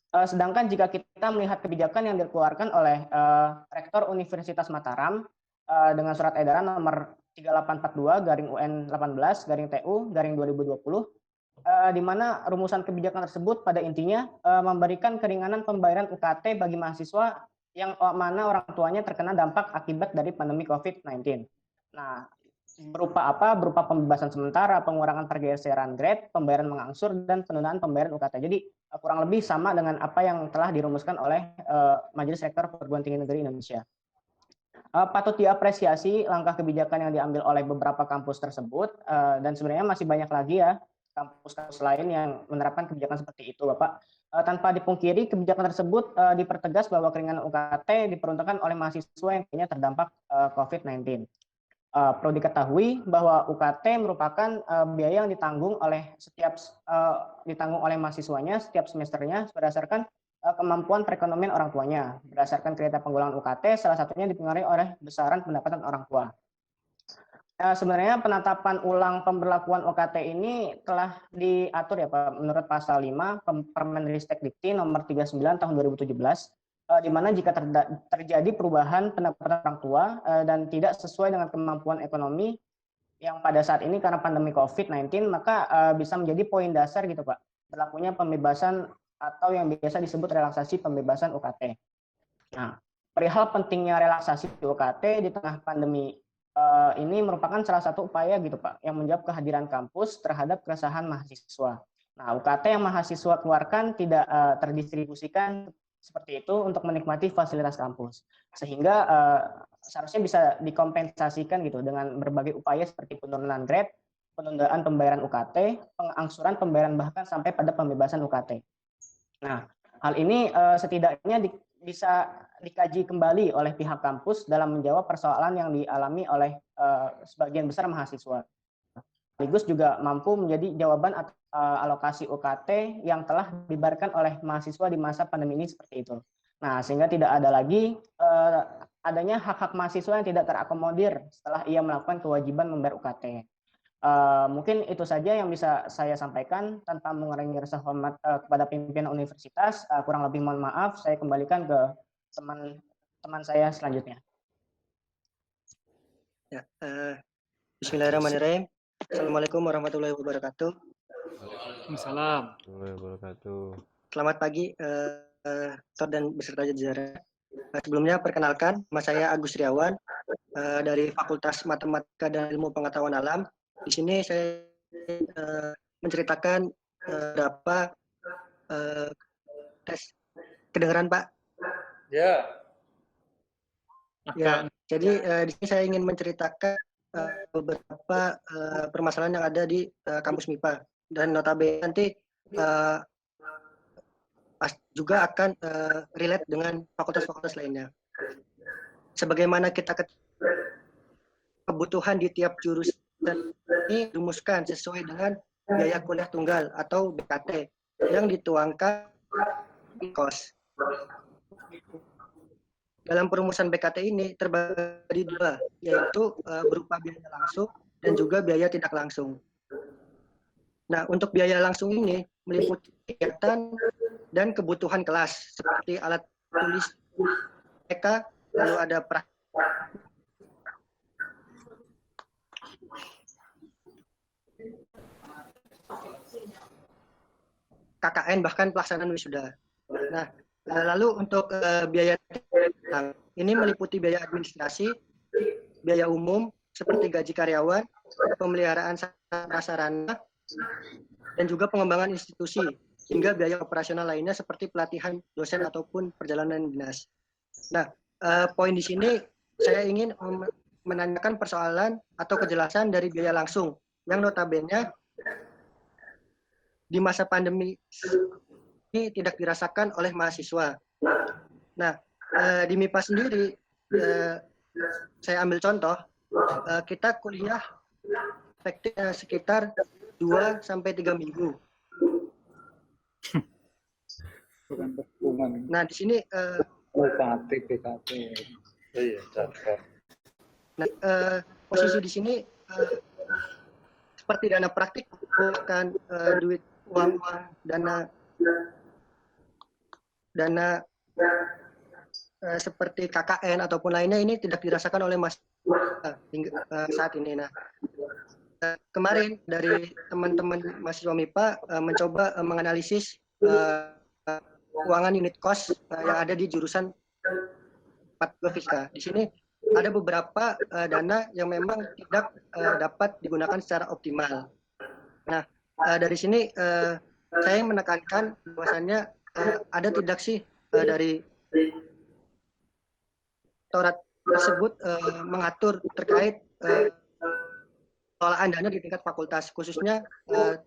Sedangkan jika kita melihat kebijakan yang dikeluarkan oleh Rektor Universitas Mataram dengan surat edaran nomor 3842 garing UN 18 garing TU garing 2020 di mana rumusan kebijakan tersebut pada intinya memberikan keringanan pembayaran UKT bagi mahasiswa yang mana orang tuanya terkena dampak akibat dari pandemi COVID-19. Nah, berupa apa? Berupa pembebasan sementara, pengurangan pergeseran grade, pembayaran mengangsur, dan penundaan pembayaran UKT. Jadi kurang lebih sama dengan apa yang telah dirumuskan oleh Majelis Rektor Perguruan Tinggi Negeri Indonesia. Patut diapresiasi langkah kebijakan yang diambil oleh beberapa kampus tersebut, dan sebenarnya masih banyak lagi ya kampus-kampus lain yang menerapkan kebijakan seperti itu, Bapak. Tanpa dipungkiri, kebijakan tersebut dipertegas bahwa keringanan UKT diperuntukkan oleh mahasiswa yang kayaknya terdampak COVID-19. Perlu diketahui bahwa UKT merupakan biaya yang ditanggung oleh ditanggung oleh mahasiswanya setiap semesternya berdasarkan kemampuan perekonomian orang tuanya. Berdasarkan kriteria penggolangan UKT, salah satunya dipengaruhi oleh besaran pendapatan orang tua. Sebenarnya penetapan ulang pemberlakuan UKT ini telah diatur ya Pak, menurut pasal 5 Permenristek Dikti nomor 39 tahun 2017, di mana jika terjadi perubahan pendapatan orang tua dan tidak sesuai dengan kemampuan ekonomi yang pada saat ini karena pandemi COVID-19, maka bisa menjadi poin dasar gitu Pak, berlakunya pembebasan atau yang biasa disebut relaksasi pembebasan UKT. Nah, perihal pentingnya relaksasi UKT di tengah pandemi ini merupakan salah satu upaya gitu Pak, yang menjawab kehadiran kampus terhadap keresahan mahasiswa. Nah, UKT yang mahasiswa keluarkan tidak terdistribusikan seperti itu untuk menikmati fasilitas kampus, sehingga seharusnya bisa dikompensasikan gitu dengan berbagai upaya seperti penurunan grade, penundaan pembayaran UKT, pengangsuran pembayaran bahkan sampai pada pembebasan UKT. Nah, hal ini setidaknya bisa dikaji kembali oleh pihak kampus dalam menjawab persoalan yang dialami oleh sebagian besar mahasiswa. Sekaligus juga mampu menjadi jawaban alokasi UKT yang telah dibayarkan oleh mahasiswa di masa pandemi ini seperti itu. Nah, sehingga tidak ada lagi adanya hak-hak mahasiswa yang tidak terakomodir setelah ia melakukan kewajiban membayar UKT. Mungkin itu saja yang bisa saya sampaikan. Tanpa mengurangi rasa hormat kepada pimpinan universitas, kurang lebih mohon maaf, saya kembalikan ke teman saya selanjutnya. Ya, Bismillahirrahmanirrahim. Assalamualaikum warahmatullahi wabarakatuh. Waalaikumsalam. Selamat pagi, Rektor dan beserta jajaran. Sebelumnya perkenalkan, nama saya Agus Riawan dari Fakultas Matematika dan Ilmu Pengetahuan Alam. Di sini saya menceritakan beberapa tes. Kedengeran Pak? Ya. Ya. Jadi di sini saya ingin menceritakan beberapa permasalahan yang ada di kampus MIPA, dan notabene nanti juga akan relate dengan fakultas-fakultas lainnya. Sebagaimana kita kebutuhan di tiap jurusan ini dirumuskan sesuai dengan biaya kuliah tunggal atau BKT yang dituangkan di KOS. Dalam perumusan BKT ini terbagi dua, yaitu berupa biaya langsung dan juga biaya tidak langsung. Nah, untuk biaya langsung ini meliputi kegiatan dan kebutuhan kelas, seperti alat tulis mereka, lalu ada KKN, bahkan pelaksanaan wisuda. Nah, lalu untuk biaya ini meliputi biaya administrasi, biaya umum seperti gaji karyawan, pemeliharaan prasarana, dan juga pengembangan institusi, hingga biaya operasional lainnya seperti pelatihan dosen ataupun perjalanan dinas. Nah, poin di sini saya ingin menanyakan persoalan atau kejelasan dari biaya langsung yang notabene di masa pandemi ini tidak dirasakan oleh mahasiswa. Nah, di MIPA sendiri, saya ambil contoh, kita kuliah efektifnya sekitar 2 sampai 3 minggu. Nah, di sini posisi di sini seperti dana praktik, bukan duit uang dana seperti KKN ataupun lainnya, ini tidak dirasakan oleh hingga saat ini. Nah, kemarin dari teman-teman mahasiswa MIPA mencoba menganalisis keuangan unit cost yang ada di jurusan 42 Fiska. Di sini ada beberapa dana yang memang tidak dapat digunakan secara optimal. Nah, dari sini saya menekankan bahwasannya ada tidak sih dari Rektorat tersebut mengatur terkait pengelolaan dana di tingkat fakultas, khususnya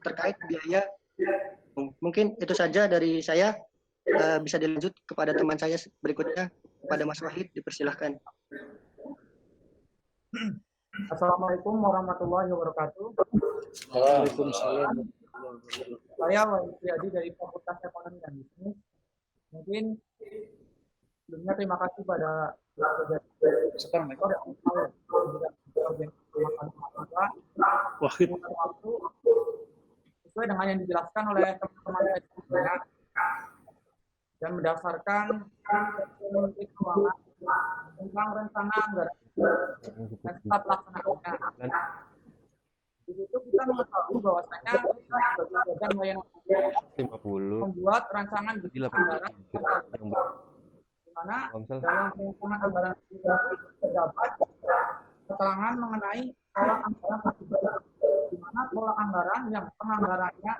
terkait biaya. Mungkin itu saja dari saya. Bisa dilanjut kepada teman saya berikutnya, kepada Mas Wahid, dipersilahkan. Assalamualaikum warahmatullahi wabarakatuh. Waalaikumsalam. Saya Wahid Riyadi dari Fakultas Ekonomi dan Bisnis. Mungkin sebelumnya terima kasih pada Wahid. Sesuai dengan yang dijelaskan oleh teman-teman saya sebelumnya, dan berdasarkan Menteri Keuangan tentang rencana anggaran dan tata pelaksanaannya. Di situ kita mengetahui bahwasanya kita sebagai badan layanan membuat rancangan anggaran di mana dalam rancangan anggaran terdapat keterangan mengenai pola anggaran tersebut, di mana pola anggaran yang penganggarannya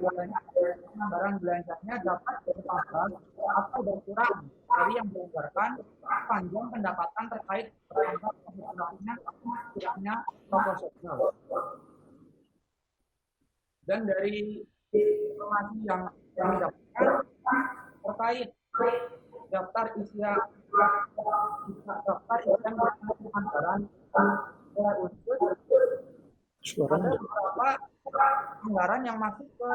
penganggaran belanjanya dapat bertambah atau berkurang dari yang dianggarkan sepanjang pendapatan terkait perangkat penggunaannya tidaknya proporsional. Dan dari informasi yang kami dapatkan terkait daftar isian anggaran unsur, ada beberapa anggaran yang masuk ke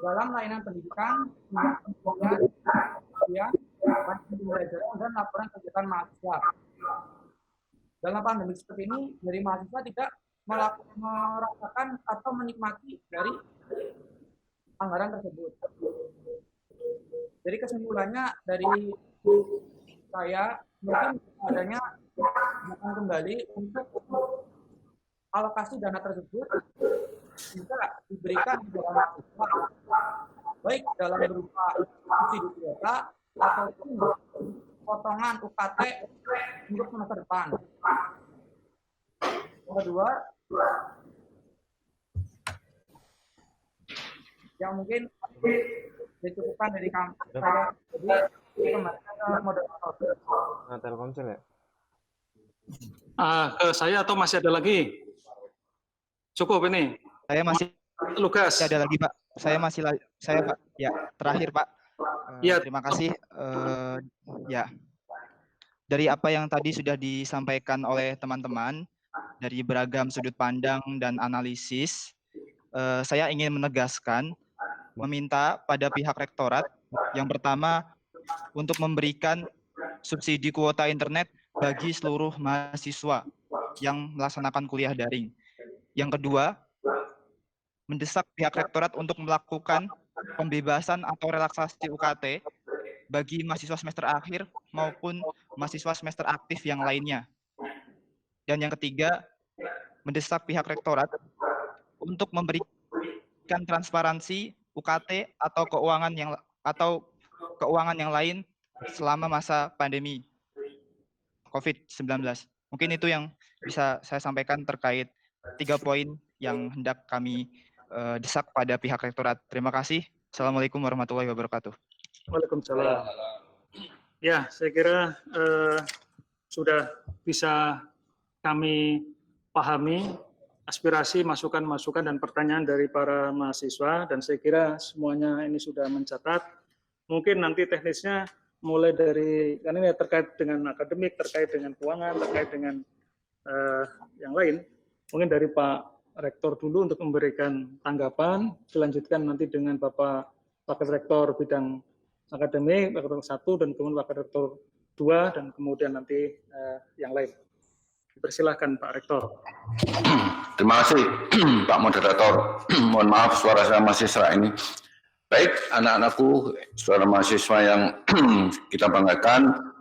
dalam layanan pendidikan, pembelajaran dan laporan kegiatan mahasiswa. Dalam pandemi seperti ini, dari mahasiswa tidak merasakan atau menikmati dari anggaran tersebut. Jadi kesimpulannya dari saya, mungkin adanya akan kembali untuk alokasi dana tersebut bisa diberikan kepada mahasiswa, baik dalam berupa subsidi kuota ataupun potongan UKT untuk semester depan. Yang kedua, yang mungkin dicukupkan dari kampus saya, jadi kembali ke moderator. Nah, Telkomsel ya? Ke saya atau masih ada lagi? Cukup ini. Saya masih Lukas. ada lagi, Pak. Saya Pak. Ya, terakhir, Pak. Ya. Terima kasih. Ya, dari apa yang tadi sudah disampaikan oleh teman-teman dari beragam sudut pandang dan analisis, saya ingin menegaskan, meminta pada pihak rektorat yang pertama untuk memberikan subsidi kuota internet bagi seluruh mahasiswa yang melaksanakan kuliah daring. Yang kedua, mendesak pihak rektorat untuk melakukan pembebasan atau relaksasi UKT bagi mahasiswa semester akhir maupun mahasiswa semester aktif yang lainnya. Dan yang ketiga, mendesak pihak rektorat untuk memberikan transparansi UKT atau keuangan yang lain selama masa pandemi COVID-19. Mungkin itu yang bisa saya sampaikan terkait 3 poin yang hendak kami desak pada pihak rektorat. Terima kasih. Assalamualaikum warahmatullahi wabarakatuh. Waalaikumsalam. Ya, saya kira sudah bisa kami pahami aspirasi, masukan-masukan, dan pertanyaan dari para mahasiswa, dan saya kira semuanya ini sudah mencatat. Mungkin nanti teknisnya mulai dari, karena ini terkait dengan akademik, terkait dengan keuangan, terkait dengan yang lain, mungkin dari Pak Rektor dulu untuk memberikan tanggapan, dilanjutkan nanti dengan Bapak Wakil Rektor bidang akademik, Wakil Rektor 1, dan kemudian Wakil Rektor 2, dan kemudian nanti yang lain. Persilahkan Pak Rektor. Terima kasih Pak Moderator. Mohon maaf suara saya masih serak ini. Baik, anak-anakku, saudara mahasiswa yang kita banggakan,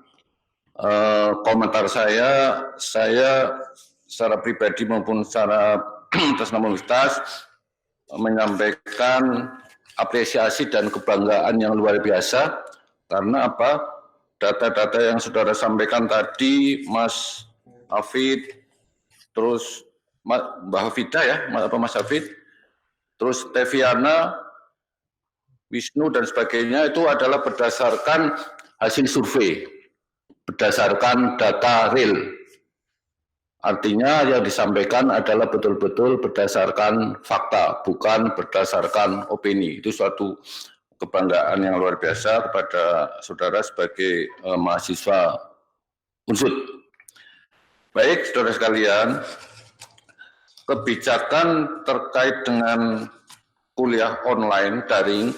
komentar saya secara pribadi maupun secara atas nama universitas menyampaikan apresiasi dan kebanggaan yang luar biasa. Karena apa? Data-data yang saudara sampaikan tadi, Mas Hafid, terus Mbak Hafida ya, Mas Hafid, terus Teviana, Wisnu dan sebagainya itu adalah berdasarkan hasil survei, berdasarkan data real. Artinya yang disampaikan adalah betul-betul berdasarkan fakta, bukan berdasarkan opini. Itu suatu kebanggaan yang luar biasa kepada saudara sebagai mahasiswa Unsud. Baik, saudara sekalian, kebijakan terkait dengan kuliah online daring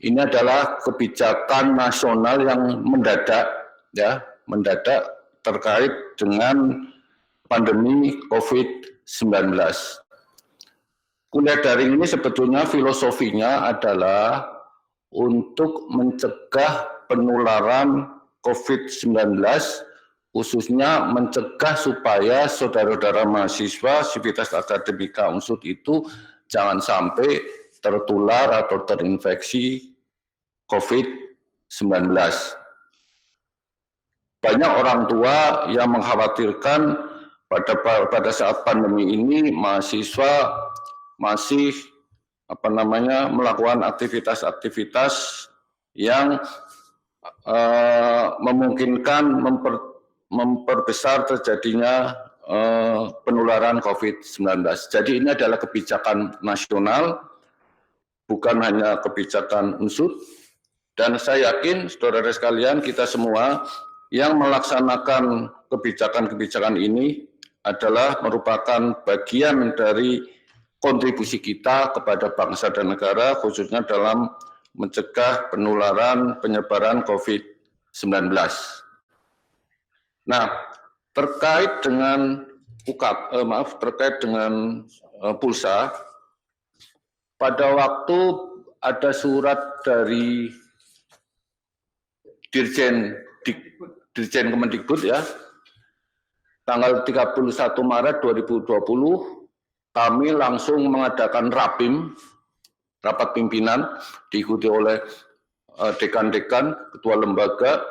ini adalah kebijakan nasional yang mendadak, ya, mendadak terkait dengan pandemi COVID-19. Kuliah daring ini sebetulnya filosofinya adalah untuk mencegah penularan COVID-19, khususnya mencegah supaya saudara-saudara mahasiswa Sivitas Akademika Unsud itu jangan sampai tertular atau terinfeksi COVID-19. Banyak orang tua yang mengkhawatirkan pada saat pandemi ini mahasiswa masih melakukan aktivitas-aktivitas yang memungkinkan memperbesar terjadinya penularan COVID-19. Jadi ini adalah kebijakan nasional, bukan hanya kebijakan Unsud. Dan saya yakin, saudara sekalian, kita semua yang melaksanakan kebijakan-kebijakan ini adalah merupakan bagian dari kontribusi kita kepada bangsa dan negara, khususnya dalam mencegah penularan penyebaran COVID-19. Nah, terkait dengan pulsa, pada waktu ada surat dari Dirjen Kemendikbud ya, tanggal 31 Maret 2020, kami langsung mengadakan rapim, rapat pimpinan, diikuti oleh dekan-dekan, ketua lembaga,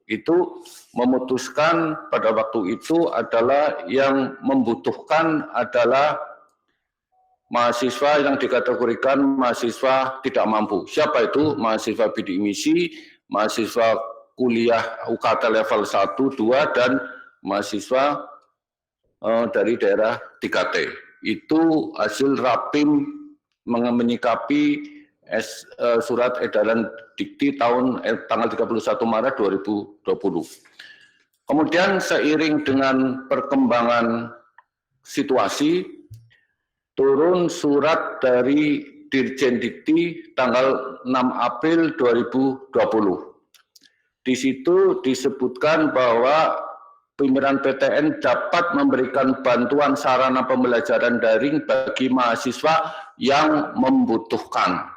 itu memutuskan pada waktu itu adalah yang membutuhkan adalah mahasiswa yang dikategorikan mahasiswa tidak mampu. Siapa itu? Mahasiswa bidik misi, mahasiswa kuliah UKT level 1, 2, dan mahasiswa dari daerah 3T. Itu hasil rapim menyikapi surat edaran Dikti tanggal 31 Maret 2020. Kemudian seiring dengan perkembangan situasi, turun surat dari Dirjen Dikti tanggal 6 April 2020. Di situ disebutkan bahwa pimpinan PTN dapat memberikan bantuan sarana pembelajaran daring bagi mahasiswa yang membutuhkan.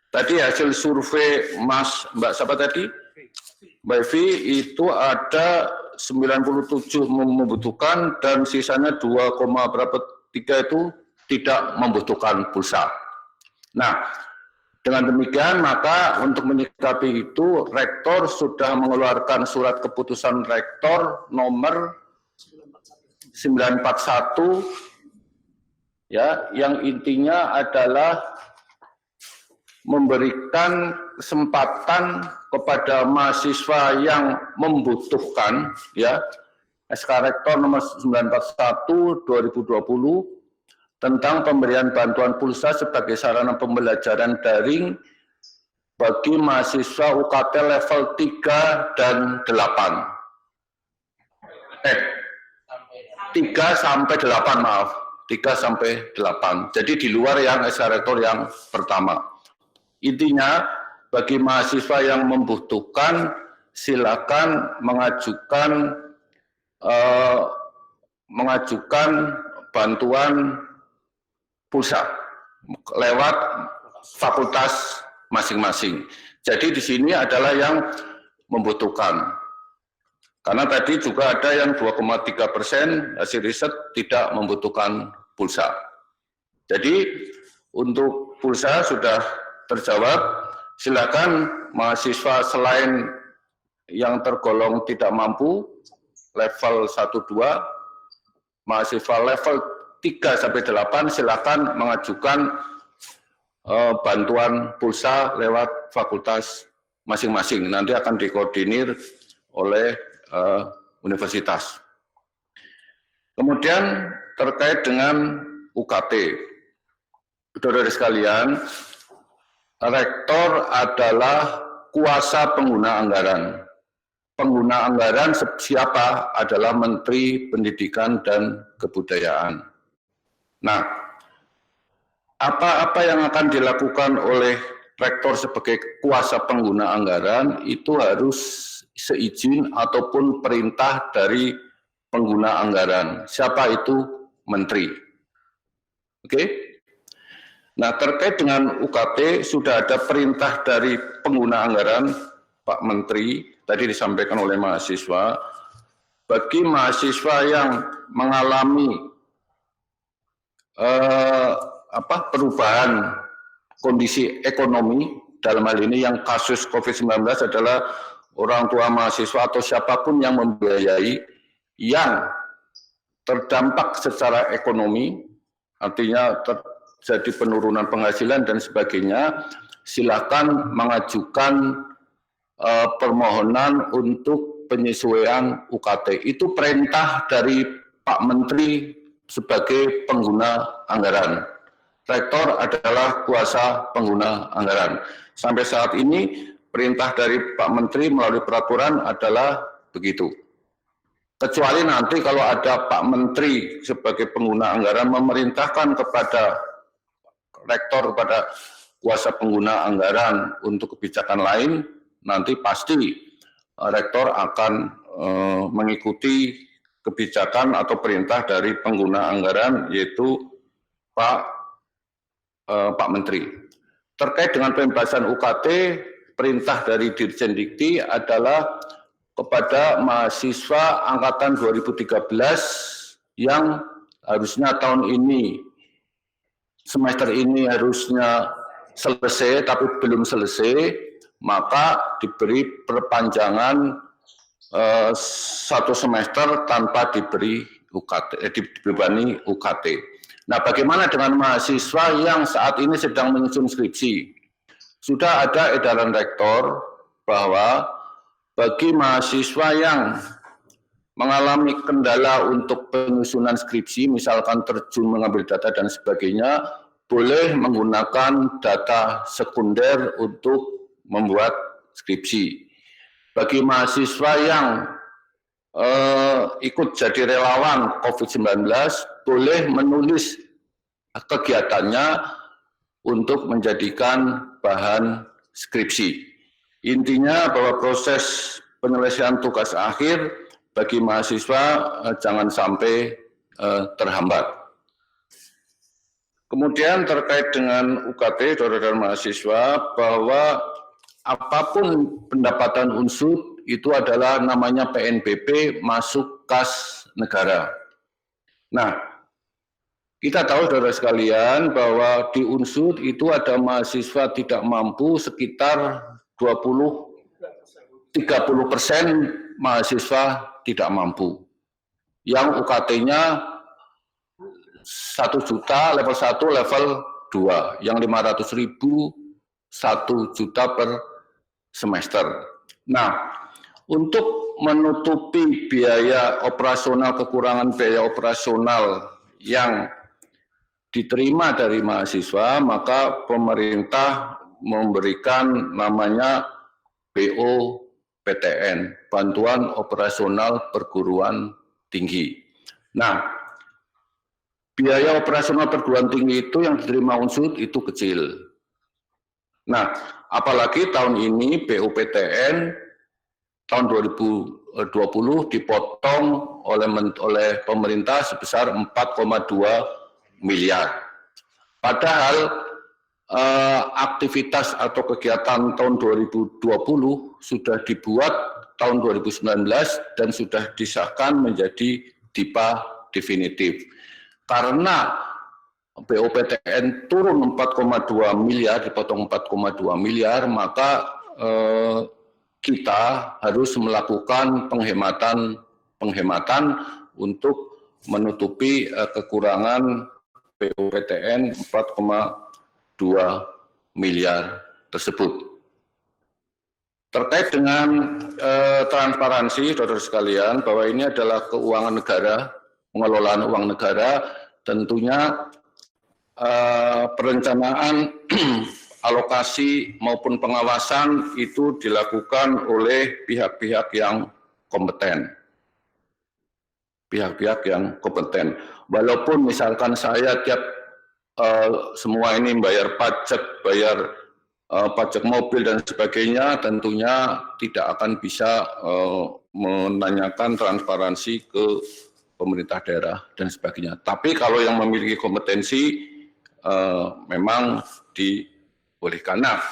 Tadi hasil survei Mbak siapa tadi? Mbak Evi, itu ada 97 membutuhkan dan sisanya 2,3 itu tidak membutuhkan pulsa. Nah, dengan demikian maka untuk menyikapi itu Rektor sudah mengeluarkan surat keputusan Rektor nomor 941 ya, yang intinya adalah memberikan kesempatan kepada mahasiswa yang membutuhkan ya, SK Rektor nomor 941 2020 tentang pemberian bantuan pulsa sebagai sarana pembelajaran daring bagi mahasiswa UKT level 3 dan 8. 3 sampai 8, maaf. 3 sampai 8. Jadi di luar yang SK Rektor yang pertama. Intinya, bagi mahasiswa yang membutuhkan, silakan mengajukan bantuan pulsa lewat fakultas masing-masing. Jadi di sini adalah yang membutuhkan. Karena tadi juga ada yang 2,3% hasil riset tidak membutuhkan pulsa. Jadi untuk pulsa sudah terjawab. Silakan mahasiswa selain yang tergolong tidak mampu level 1-2, mahasiswa level 3 sampai 8 silakan mengajukan bantuan pulsa lewat fakultas masing-masing. Nanti akan dikoordinir oleh universitas. Kemudian terkait dengan UKT, saudara sekalian, rektor adalah kuasa pengguna anggaran. Pengguna anggaran siapa? Adalah Menteri Pendidikan dan Kebudayaan. Nah, apa-apa yang akan dilakukan oleh rektor sebagai kuasa pengguna anggaran itu harus seizin ataupun perintah dari pengguna anggaran. Siapa itu? Menteri. Oke? Nah, terkait dengan UKT sudah ada perintah dari pengguna anggaran, Pak Menteri, tadi disampaikan oleh mahasiswa, bagi mahasiswa yang mengalami perubahan kondisi ekonomi, dalam hal ini yang kasus COVID-19 adalah orang tua mahasiswa atau siapapun yang membiayai, yang terdampak secara ekonomi, artinya terjadi penurunan penghasilan dan sebagainya, silakan mengajukan permohonan untuk penyesuaian UKT. Itu perintah dari Pak Menteri sebagai pengguna anggaran. Rektor adalah kuasa pengguna anggaran. Sampai saat ini perintah dari Pak Menteri melalui peraturan adalah begitu. Kecuali nanti kalau ada Pak Menteri sebagai pengguna anggaran memerintahkan kepada rektor, kepada kuasa pengguna anggaran untuk kebijakan lain, nanti pasti rektor akan mengikuti kebijakan atau perintah dari pengguna anggaran, yaitu Pak Menteri. Terkait dengan pembahasan UKT, perintah dari Dirjen Dikti adalah kepada mahasiswa angkatan 2013 yang harusnya tahun ini, semester ini harusnya selesai tapi belum selesai, maka diberi perpanjangan 1 semester tanpa diberi UKT, dibebani UKT. Nah, bagaimana dengan mahasiswa yang saat ini sedang menyusun skripsi? Sudah ada edaran rektor bahwa bagi mahasiswa yang mengalami kendala untuk penyusunan skripsi, misalkan terjun mengambil data dan sebagainya, boleh menggunakan data sekunder untuk membuat skripsi. Bagi mahasiswa yang ikut jadi relawan COVID-19, boleh menulis kegiatannya untuk menjadikan bahan skripsi. Intinya bahwa proses penyelesaian tugas akhir bagi mahasiswa jangan sampai terhambat. Kemudian terkait dengan UKT, saudara mahasiswa, bahwa apapun pendapatan unsur itu adalah namanya PNBP masuk kas negara. Nah, kita tahu saudara sekalian bahwa di unsur itu ada mahasiswa tidak mampu sekitar 30% mahasiswa tidak mampu. Yang UKT-nya 1 juta level 1, level 2. Yang 500.000 1 juta per semester. Nah, untuk menutupi biaya operasional, kekurangan biaya operasional yang diterima dari mahasiswa, maka pemerintah memberikan namanya BOPTN, Bantuan Operasional Perguruan Tinggi. Nah, biaya operasional perguruan tinggi itu yang diterima Unsud itu kecil. Nah, apalagi tahun ini BOPTN tahun 2020 dipotong oleh pemerintah sebesar 4,2 miliar. Padahal aktivitas atau kegiatan tahun 2020 sudah dibuat tahun 2019 dan sudah disahkan menjadi DIPA definitif. Karena BOPTN turun 4,2 miliar, dipotong 4,2 miliar, maka kita harus melakukan penghematan untuk menutupi kekurangan BOPTN 4,2 miliar tersebut. Terkait dengan transparansi, saudara sekalian, bahwa ini adalah keuangan negara, pengelolaan uang negara, tentunya perencanaan alokasi maupun pengawasan itu dilakukan oleh pihak-pihak yang kompeten. Pihak-pihak yang kompeten. Walaupun misalkan saya tiap semua ini bayar pajak mobil dan sebagainya, tentunya tidak akan bisa menanyakan transparansi ke pemerintah daerah dan sebagainya. Tapi kalau yang memiliki kompetensi memang dibolehkan. Nah,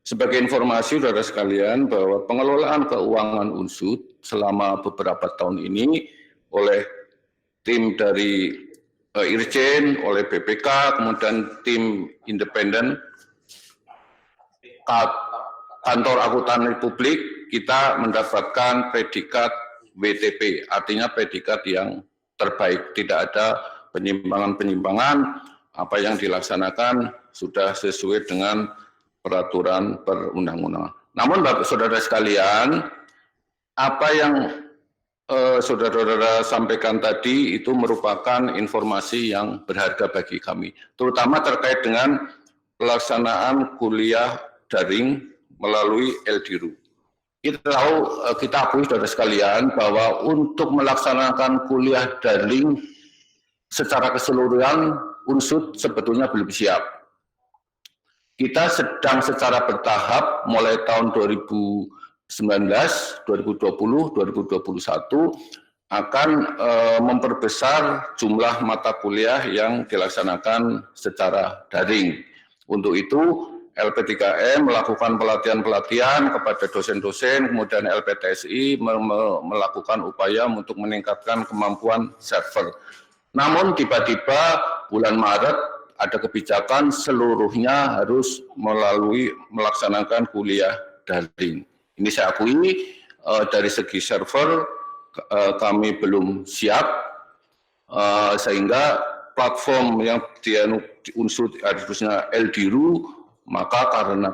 sebagai informasi saudara sekalian bahwa pengelolaan keuangan Unsud selama beberapa tahun ini oleh tim dari Irjen, oleh BPK, kemudian tim independen, kantor akuntan publik, kita mendapatkan predikat WTP, artinya predikat yang terbaik, tidak ada penyimpangan-penyimpangan, apa yang dilaksanakan sudah sesuai dengan peraturan perundang-undangan. Namun Bapak Saudara sekalian, apa yang saudara-saudara sampaikan tadi itu merupakan informasi yang berharga bagi kami, terutama terkait dengan pelaksanaan kuliah daring melalui LDIRU. Kita akui saudara sekalian bahwa untuk melaksanakan kuliah daring secara keseluruhan Unsud sebetulnya belum siap. Kita sedang secara bertahap mulai tahun 2019, 2020, 2021 akan memperbesar jumlah mata kuliah yang dilaksanakan secara daring. Untuk itu LP3M melakukan pelatihan-pelatihan kepada dosen-dosen, kemudian LPTSI melakukan upaya untuk meningkatkan kemampuan server. Namun tiba-tiba bulan Maret ada kebijakan seluruhnya harus melaksanakan kuliah daring. Ini saya akui dari segi server kami belum siap, sehingga platform yang Unsud harusnya LDIRU, maka karena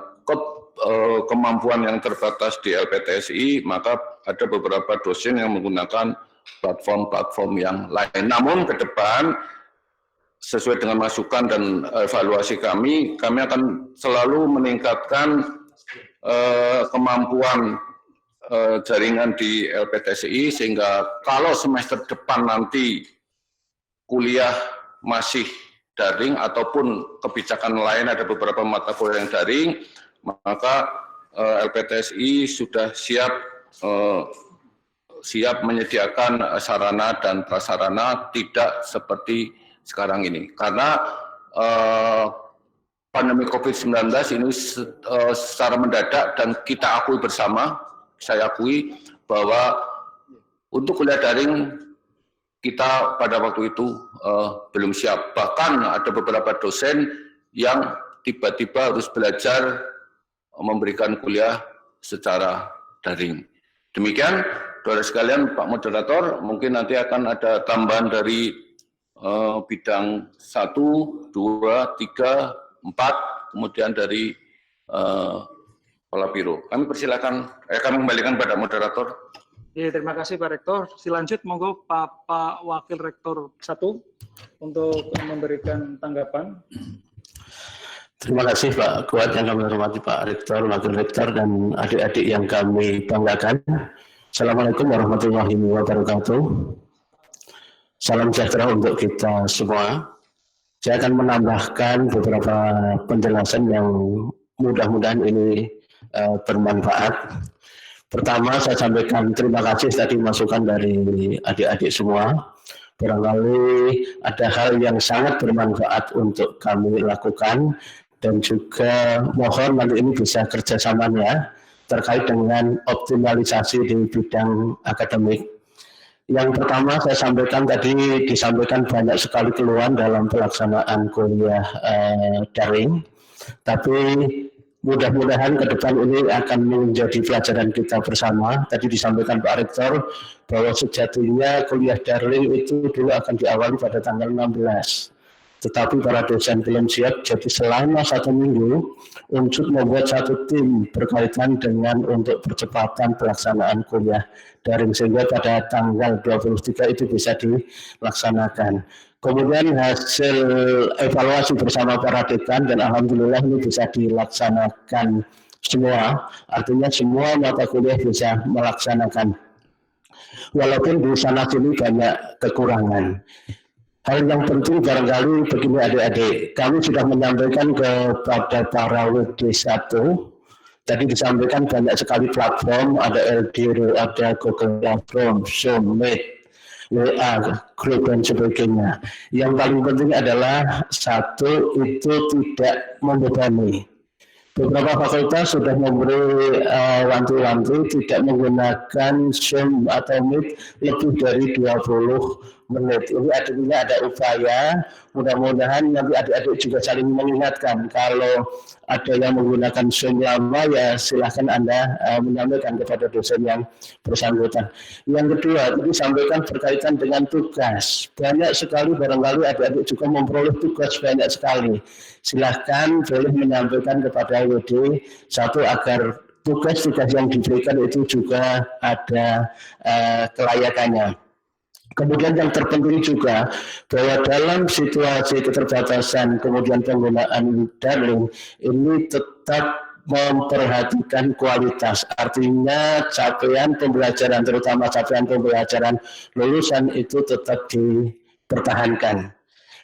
kemampuan yang terbatas di LPTSI, maka ada beberapa dosen yang menggunakan platform-platform yang lain. Namun ke depan, sesuai dengan masukan dan evaluasi kami akan selalu meningkatkan kemampuan jaringan di LPTSI, sehingga kalau semester depan nanti kuliah masih daring ataupun kebijakan lain ada beberapa mata kuliah yang daring, maka LPTSI sudah siap menyediakan sarana dan prasarana, tidak seperti sekarang ini. Karena pandemi COVID-19 ini secara mendadak, dan kita akui bersama, saya akui bahwa untuk kuliah daring kita pada waktu itu belum siap. Bahkan ada beberapa dosen yang tiba-tiba harus belajar memberikan kuliah secara daring. Demikian, saudara sekalian, Pak Moderator, mungkin nanti akan ada tambahan dari bidang 1, 2, 3, 4, kemudian dari Kepala Biro. Kami persilakan, kami kembalikan pada Moderator. Ya, terima kasih Pak Rektor. Selanjut monggo Pak Wakil Rektor 1 untuk memberikan tanggapan. Terima kasih Pak Kuat yang kami hormati Pak Rektor, Wakil Rektor, dan adik-adik yang kami banggakan. Assalamualaikum warahmatullahi wabarakatuh. Salam sejahtera untuk kita semua. Saya akan menambahkan beberapa penjelasan yang mudah-mudahan ini bermanfaat. Pertama, saya sampaikan terima kasih tadi masukan dari adik-adik semua. Barangkali ada hal yang sangat bermanfaat untuk kami lakukan, dan juga mohon nanti ini bisa kerjasamanya terkait dengan optimalisasi di bidang akademik. Yang pertama saya sampaikan tadi, disampaikan banyak sekali keluhan dalam pelaksanaan kuliah daring, tapi mudah-mudahan ke depan ini akan menjadi pelajaran kita bersama. Tadi disampaikan Pak Rektor bahwa sejatinya kuliah daring itu dulu akan diawali pada tanggal 16. Tetapi para dosen belum siap, jadi selama 1 minggu Unsur membuat satu tim berkaitan dengan untuk percepatan pelaksanaan kuliah daring sehingga pada tanggal 23 itu bisa dilaksanakan. Kemudian hasil evaluasi bersama para dekan dan alhamdulillah ini bisa dilaksanakan semua, artinya semua mata kuliah bisa melaksanakan. Walaupun di sana sini banyak kekurangan. Hal yang penting barangkali begini adik-adik, kami sudah menyampaikan kepada para WD1, tadi disampaikan banyak sekali platform, ada LD, ada Google Classroom, Zoom, Meet, WA, grup dan sebagainya. Yang paling penting adalah satu, itu tidak membebani. Beberapa fakultas sudah memberi wanti-wanti tidak menggunakan Zoom atau Meet lebih dari 20 menit. Ini artinya ada upaya, mudah-mudahan nanti adik-adik juga saling mengingatkan. Kalau ada yang menggunakan Zoom lama, ya silahkan Anda menyampaikan kepada dosen yang bersangkutan. Yang kedua, tadi sampaikan berkaitan dengan tugas. Banyak sekali barangkali adik-adik juga memperoleh tugas banyak sekali. Silahkan boleh menyampaikan kepada WD1 agar tugas-tugas yang diberikan itu juga ada kelayakannya. Kemudian yang terpenting juga bahwa dalam situasi keterbatasan kemudian penggunaan daring ini tetap memperhatikan kualitas, artinya capaian pembelajaran terutama capaian pembelajaran lulusan itu tetap dipertahankan.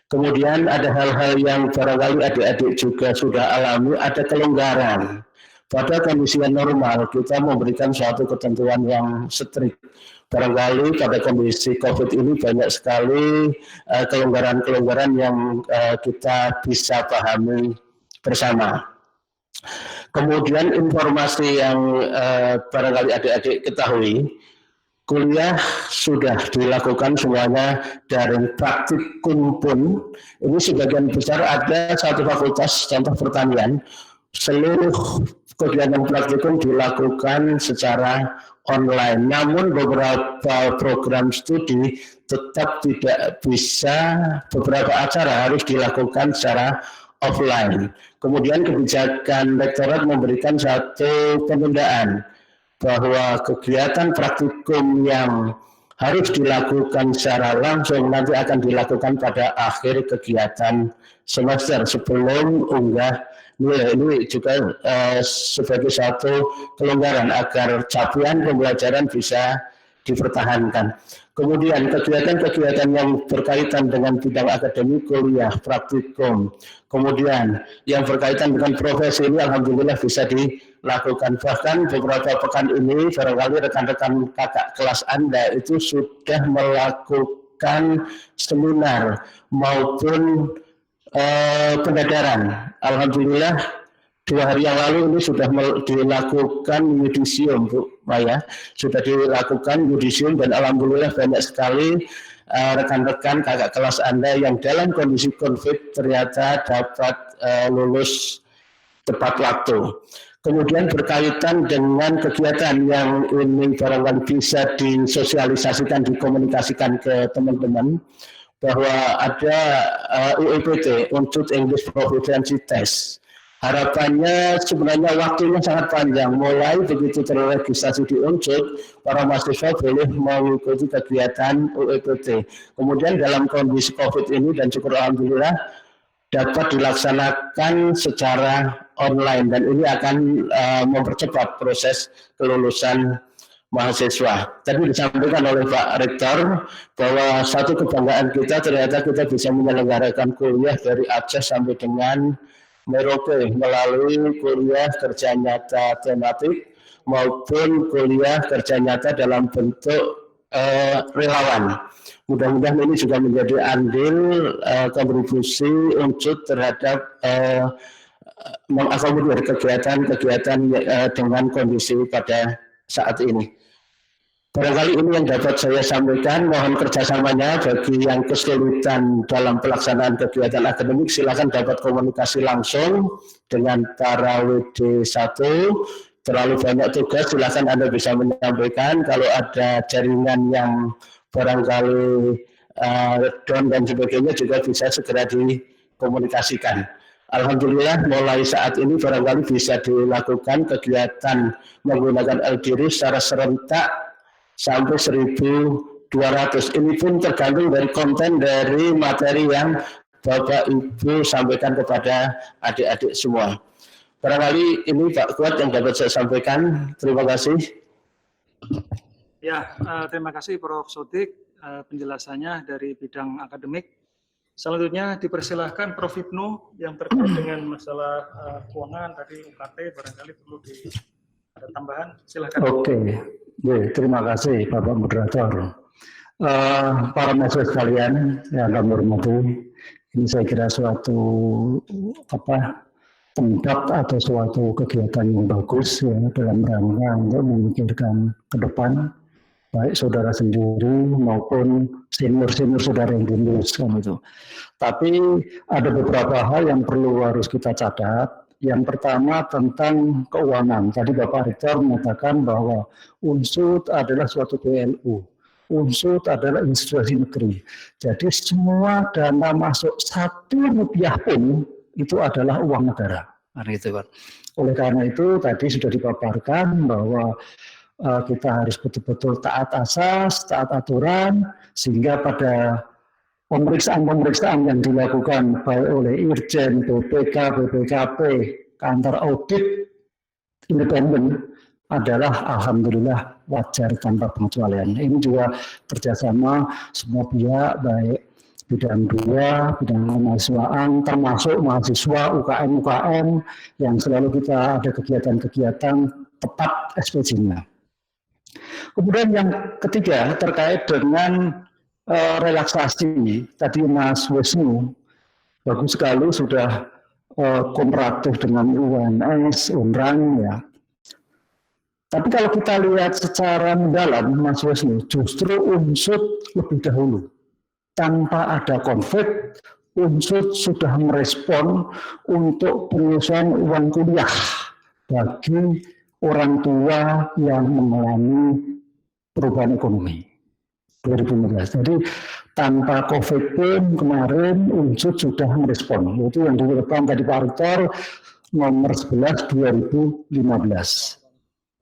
Kemudian ada hal-hal yang barangkali adik-adik juga sudah alami, ada kelonggaran. Pada kondisi yang normal kita memberikan suatu ketentuan yang strict. Barangkali pada kondisi COVID ini banyak sekali kelonggaran-kelonggaran yang kita bisa pahami bersama. Kemudian informasi yang barangkali adik-adik ketahui, kuliah sudah dilakukan semuanya daring, praktikum pun ini sebagian besar ada satu fakultas contoh pertanian, seluruh kegiatan praktikum dilakukan secara online, namun beberapa program studi tetap tidak bisa, beberapa acara harus dilakukan secara offline. Kemudian kebijakan rektorat memberikan satu penundaan bahwa kegiatan praktikum yang harus dilakukan secara langsung nanti akan dilakukan pada akhir kegiatan semester sebelum unggah nilai. Ini juga sebagai satu kelonggaran agar capaian pembelajaran bisa dipertahankan. Kemudian kegiatan-kegiatan yang berkaitan dengan bidang akademik, kuliah, praktikum, kemudian yang berkaitan dengan profesi ini alhamdulillah bisa dilakukan. Bahkan beberapa pekan ini barangkali rekan-rekan kakak kelas Anda itu sudah melakukan seminar maupun pendadaran. Alhamdulillah 2 hari yang lalu ini sudah dilakukan yudisium, Bu Maya, sudah dilakukan yudisium dan alhamdulillah banyak sekali rekan-rekan kakak kelas Anda yang dalam kondisi COVID ternyata dapat lulus tepat waktu. Kemudian berkaitan dengan kegiatan yang ini barangkali bisa disosialisasikan, dikomunikasikan ke teman-teman, bahwa ada UEPT, Unsur English Proficiency Test. Harapannya sebenarnya waktunya sangat panjang, mulai begitu terregistrasi di Unsur, para mahasiswa boleh mengikuti kegiatan UEPT. Kemudian dalam kondisi COVID ini dan syukur alhamdulillah, dapat dilaksanakan secara online dan ini akan mempercepat proses kelulusan mahasiswa. Tadi disampaikan oleh Pak Rektor bahwa satu kebanggaan kita ternyata kita bisa menyelenggarakan kuliah dari Aceh sampai dengan Merauke melalui kuliah kerja nyata tematik maupun kuliah kerja nyata dalam bentuk relawan. Mudah-mudahan ini juga menjadi andil kontribusi Unsud terhadap mengakomodir kegiatan-kegiatan dengan kondisi pada saat ini. Barangkali ini yang dapat saya sampaikan. Mohon kerjasamanya bagi yang kesulitan dalam pelaksanaan kegiatan akademik, silakan dapat komunikasi langsung dengan para WD1. Terlalu banyak tugas, silakan Anda bisa menyampaikan. Kalau ada jaringan yang barangkali down dan sebagainya juga bisa segera dikomunikasikan. Alhamdulillah mulai saat ini barangkali bisa dilakukan kegiatan menggunakan LDR secara serentak sampai 1.200. Ini pun tergantung dari konten dari materi yang Bapak Ibu sampaikan kepada adik-adik semua. Barangkali ini Pak Kuat yang dapat saya sampaikan. Terima kasih. Ya, terima kasih Prof. Sodik penjelasannya dari bidang akademik. Selanjutnya dipersilahkan Prof. Ibnu yang terkait dengan masalah keuangan tadi UKT barangkali perlu ada tambahan. Silakan. Oke, terima kasih Bapak Moderator. Para mahasiswa sekalian yang kami hormati, ini saya kira suatu tempat atau suatu kegiatan yang bagus ya, dalam rangka untuk memikirkan ke depan baik saudara sendiri maupun senior-senior saudara yang lulus kan itu. Tapi ada beberapa hal yang perlu harus kita catat. Yang pertama tentang keuangan. Tadi Bapak Rektor mengatakan bahwa Unsud adalah suatu PLU. Unsud adalah institusi negeri. Jadi semua dana masuk 1 rupiah pun itu adalah uang negara. Gitu kan. Oleh karena itu tadi sudah dipaparkan bahwa kita harus betul-betul taat asas, taat aturan, sehingga pada pemeriksaan-pemeriksaan yang dilakukan baik oleh Irjen, BPK, BPKP, kantor audit independen adalah alhamdulillah wajar tanpa pengecualian. Ini juga kerjasama semua pihak baik bidang 2, bidang kemahasiswaan, termasuk mahasiswa UKM yang selalu kita ada kegiatan-kegiatan tepat SPJ-nya. Kemudian yang ketiga terkait dengan relaksasi. Tadi Mas Wisnu bagus sekali sudah komparatif dengan UNS, UNRAN ya. Tapi kalau kita lihat secara mendalam Mas Wisnu, justru Unsud lebih dahulu. Tanpa ada konflik, Unsud sudah merespon untuk penyelesaian uang kuliah bagi orang tua yang mengalami perubahan ekonomi 2015. Jadi tanpa COVID pun kemarin Unsud sudah merespon. Itu yang dilakukan tadi Pak Rektor nomor 11 2015.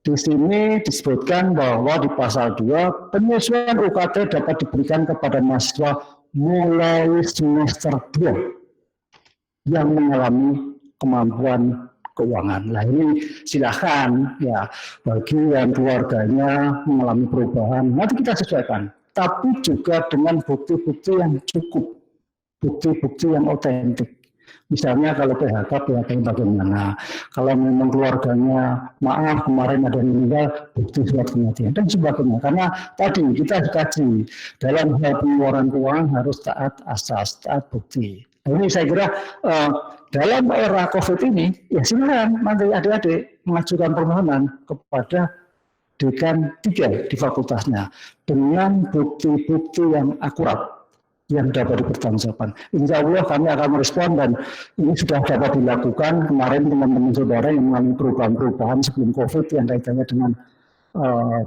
Di sini disebutkan bahwa di pasal 2 penyesuaian UKT dapat diberikan kepada mahasiswa mulai semester 2 yang mengalami kemampuan keuangan. Nah ini silahkan ya bagi yang keluarganya mengalami perubahan nanti kita sesuaikan. Tapi juga dengan bukti-bukti yang cukup, bukti-bukti yang otentik. Misalnya kalau PHK bagaimana, kalau memang keluarganya maaf kemarin ada yang meninggal, bukti surat kematian dan sebagainya. Karena tadi kita kaji dalam hal pengeluaran keuangan harus taat asas, taat bukti. Ini saya kira dalam era COVID ini ya silakan nanti adik-adik mengajukan permohonan kepada dekan 3 di fakultasnya dengan bukti-bukti yang akurat yang dapat dipertanggungjawabkan. Insya Allah kami akan merespon dan ini sudah dapat dilakukan kemarin teman-teman saudara yang mengalami perubahan-perubahan sebelum COVID yang kaitannya dengan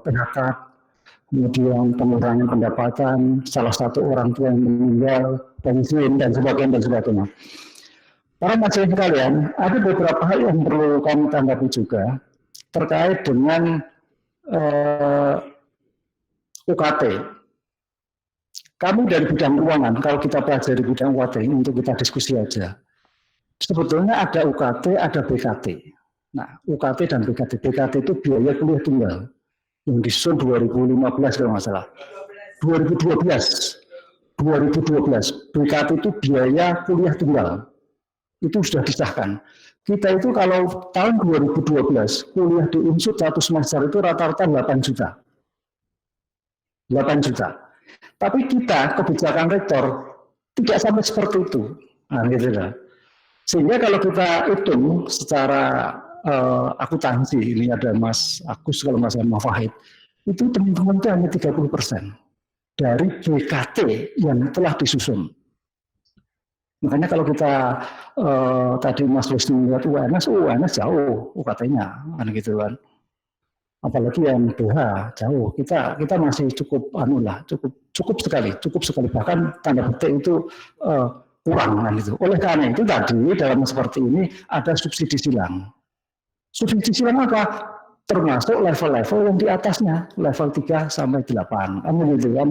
PHK, kemudian pengurangan pendapatan, salah satu orang tua yang meninggal, pensiun dan sebagainya. Para mahasiswa sekalian, ada beberapa hal yang perlu kami tanggapi juga terkait dengan UKT. Kami dari bidang keuangan, kalau kita pelajari bidang UKT untuk kita diskusi aja. sebetulnya ada UKT, ada BKT. Nah, UKT dan BKT. BKT itu biaya kuliah tunggal yang disusun 2015 kalau nggak salah. 2012. BKT itu biaya kuliah tunggal. Itu sudah disahkan. Kita itu kalau tahun 2012 kuliah di Unsud 1 semester itu rata-rata 8 juta. 8 juta. Tapi kita kebijakan rektor tidak sampai seperti itu. Nah, gitu lah. Sehingga kalau kita hitung secara akuntansi, ini ada Mas Agus kalau Mas Fahid, itu teman-teman itu hanya 30% dari BKT yang telah disusun. Makanya kalau kita tadi Mas Wisnu melihat UNS jauh UKT-nya, kan gitu kan. Apalagi yang BH jauh, kita masih cukup cukup sekali, bahkan tanda petik itu kurang kan gitu. Oleh karena itu tadi dalam seperti ini ada subsidi silang. Subsidi silang apa? Termasuk level-level yang di atasnya, level 3 sampai 8, gitu kan.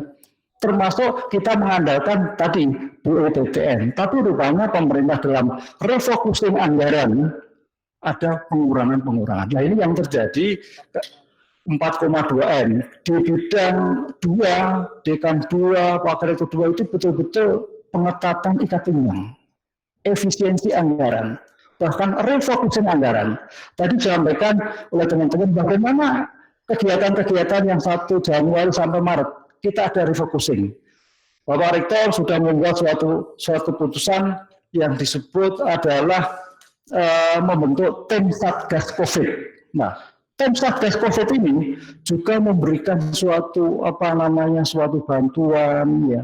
Termasuk kita mengandalkan tadi BUPTN, tapi rupanya pemerintah dalam refocusing anggaran ada pengurangan. Nah ini yang terjadi 4,2 M di bidang 2, dekan 2, pakar itu 2 itu betul-betul pengetatan ikat pinggang, efisiensi anggaran, bahkan refocusing anggaran. Tadi disampaikan oleh teman-teman bagaimana kegiatan-kegiatan yang 1 Januari sampai Maret kita ada refocusing. Bapak Rektor sudah membuat suatu keputusan yang disebut adalah membentuk tim Satgas COVID. Nah, tim Satgas COVID ini juga memberikan suatu bantuan ya,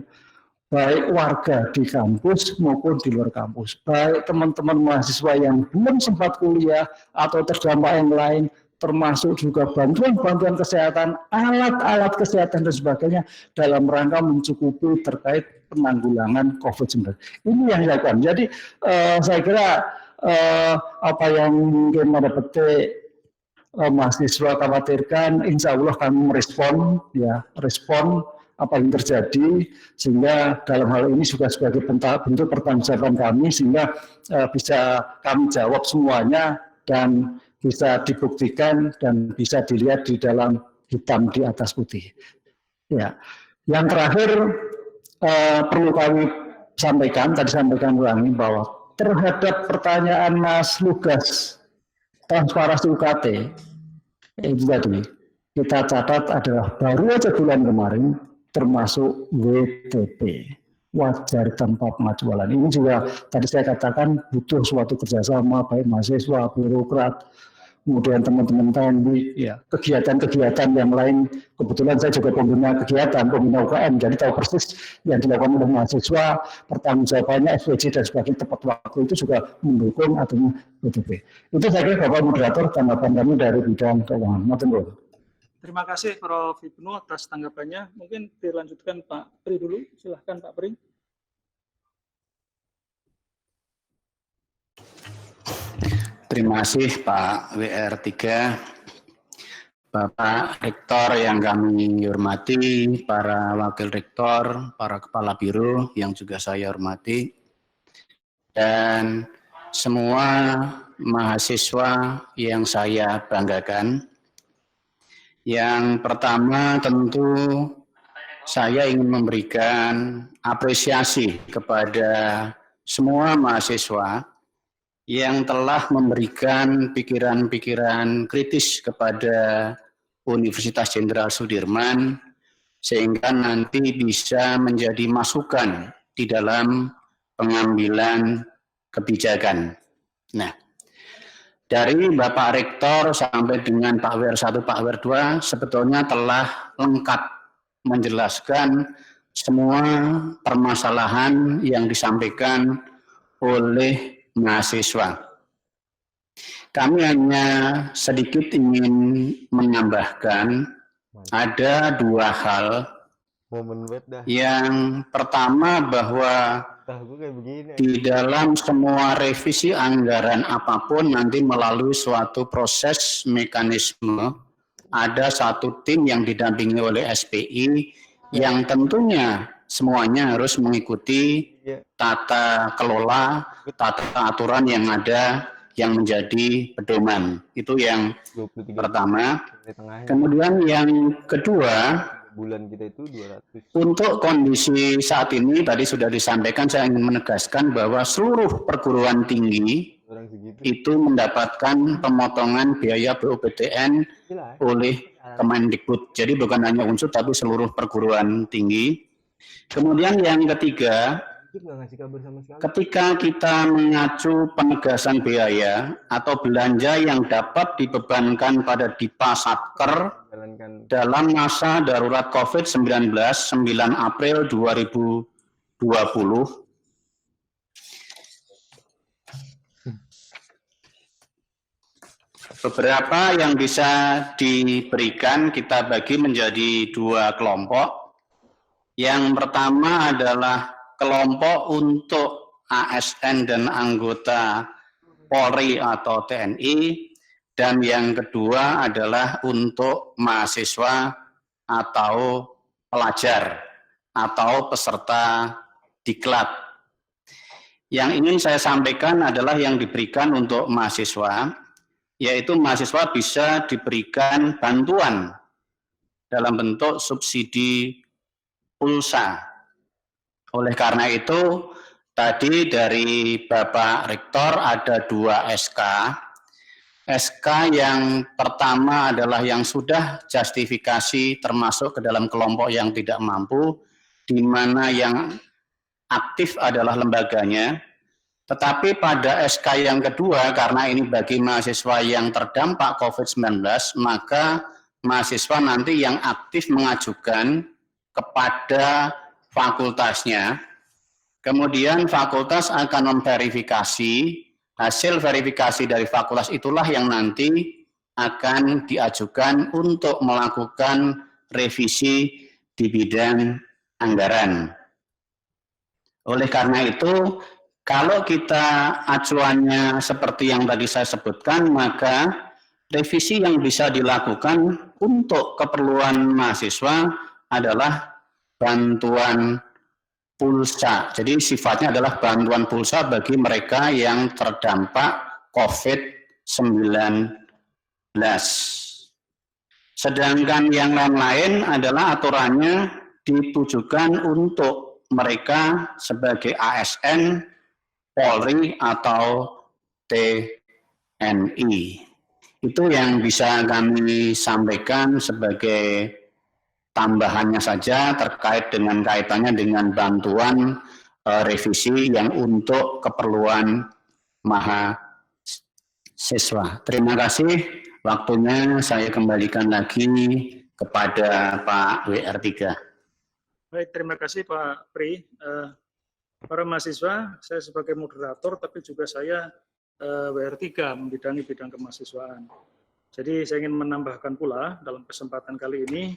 baik warga di kampus maupun di luar kampus, baik teman-teman mahasiswa yang belum sempat kuliah atau terdampak yang lain, termasuk juga bantuan kesehatan, alat-alat kesehatan dan sebagainya dalam rangka mencukupi terkait penanggulangan COVID-19. Ini yang dilakukan. Jadi saya kira apa yang mungkin ada petik mahasiswa khawatirkan, insya Allah kami merespon apa yang terjadi, sehingga dalam hal ini juga sebagai bentuk pertanggungjawaban kami, sehingga bisa kami jawab semuanya dan bisa dibuktikan dan bisa dilihat di dalam hitam di atas putih. Ya, yang terakhir perlu kami sampaikan ulangi bahwa terhadap pertanyaan Mas Lugas transparansi UKT itu tadi kita catat adalah baru aja bulan kemarin termasuk WTP, wajar tanpa pengajuan. Ini juga tadi saya katakan butuh suatu kerjasama baik mahasiswa, birokrat, kemudian teman-teman TNI, ya, kegiatan-kegiatan yang lain. Kebetulan saya juga pembina UKM, jadi tahu persis yang dilakukan oleh mahasiswa, pertanggungjawabannya SWJ dan sebagainya tepat waktu itu juga mendukung adanya WTP. Itu saya kira Bapak Moderator tanggapan kami dari bidang keuangan. Terima kasih Prof. Ibnu atas tanggapannya. Mungkin dilanjutkan Pak Pri dulu. Silahkan Pak Pri. Terima kasih Pak WR3, Bapak Rektor yang kami hormati, para Wakil Rektor, para Kepala Biro yang juga saya hormati, dan semua mahasiswa yang saya banggakan. Yang pertama tentu saya ingin memberikan apresiasi kepada semua mahasiswa yang telah memberikan pikiran-pikiran kritis kepada Universitas Jenderal Sudirman sehingga nanti bisa menjadi masukan di dalam pengambilan kebijakan. Nah, dari Bapak Rektor sampai dengan Pak WR1, Pak WR2 sebetulnya telah lengkap menjelaskan semua permasalahan yang disampaikan oleh mahasiswa. Kami hanya sedikit ingin menambahkan ada 2 hal. Yang pertama bahwa di dalam semua revisi anggaran apapun nanti melalui suatu proses mekanisme, ada satu tim yang didampingi oleh SPI yang tentunya semuanya harus mengikuti tata kelola, tata aturan yang ada yang menjadi pedoman. Itu yang pertama. Kemudian yang kedua, bulan kita itu 200. untuk kondisi saat ini tadi sudah disampaikan, saya ingin menegaskan bahwa seluruh perguruan tinggi itu mendapatkan pemotongan biaya BUPTN oleh Kemendikbud. Jadi bukan hanya Unsur tapi seluruh perguruan tinggi. Kemudian yang ketiga, ketika kita mengacu penegasan biaya atau belanja yang dapat dibebankan pada Dipa Satker dalam masa darurat COVID-19 9 April 2020, beberapa yang bisa diberikan kita bagi menjadi dua kelompok. Yang pertama adalah kelompok untuk ASN dan anggota Polri atau TNI, dan yang kedua adalah untuk mahasiswa atau pelajar atau peserta diklat. Yang ingin saya sampaikan adalah yang diberikan untuk mahasiswa, yaitu mahasiswa bisa diberikan bantuan dalam bentuk subsidi pulsa. Oleh karena itu, tadi dari Bapak Rektor ada 2 SK. SK yang pertama adalah yang sudah justifikasi termasuk ke dalam kelompok yang tidak mampu, di mana yang aktif adalah lembaganya. Tetapi pada SK yang kedua, karena ini bagi mahasiswa yang terdampak COVID-19, maka mahasiswa nanti yang aktif mengajukan kepada fakultasnya, kemudian fakultas akan memverifikasi, hasil verifikasi dari fakultas itulah yang nanti akan diajukan untuk melakukan revisi di bidang anggaran. Oleh karena itu, kalau kita acuannya seperti yang tadi saya sebutkan, maka revisi yang bisa dilakukan untuk keperluan mahasiswa adalah bantuan pulsa. Jadi sifatnya adalah bantuan pulsa bagi mereka yang terdampak COVID-19. Sedangkan yang lain-lain adalah aturannya ditujukan untuk mereka sebagai ASN, Polri, atau TNI. Itu yang bisa kami sampaikan sebagai tambahannya saja terkait dengan kaitannya dengan bantuan revisi yang untuk keperluan mahasiswa. Terima kasih. Waktunya saya kembalikan lagi kepada Pak WR3. Baik, terima kasih Pak Pri. Para mahasiswa, saya sebagai moderator, tapi juga saya WR3 membidangi bidang kemahasiswaan. Jadi saya ingin menambahkan pula dalam kesempatan kali ini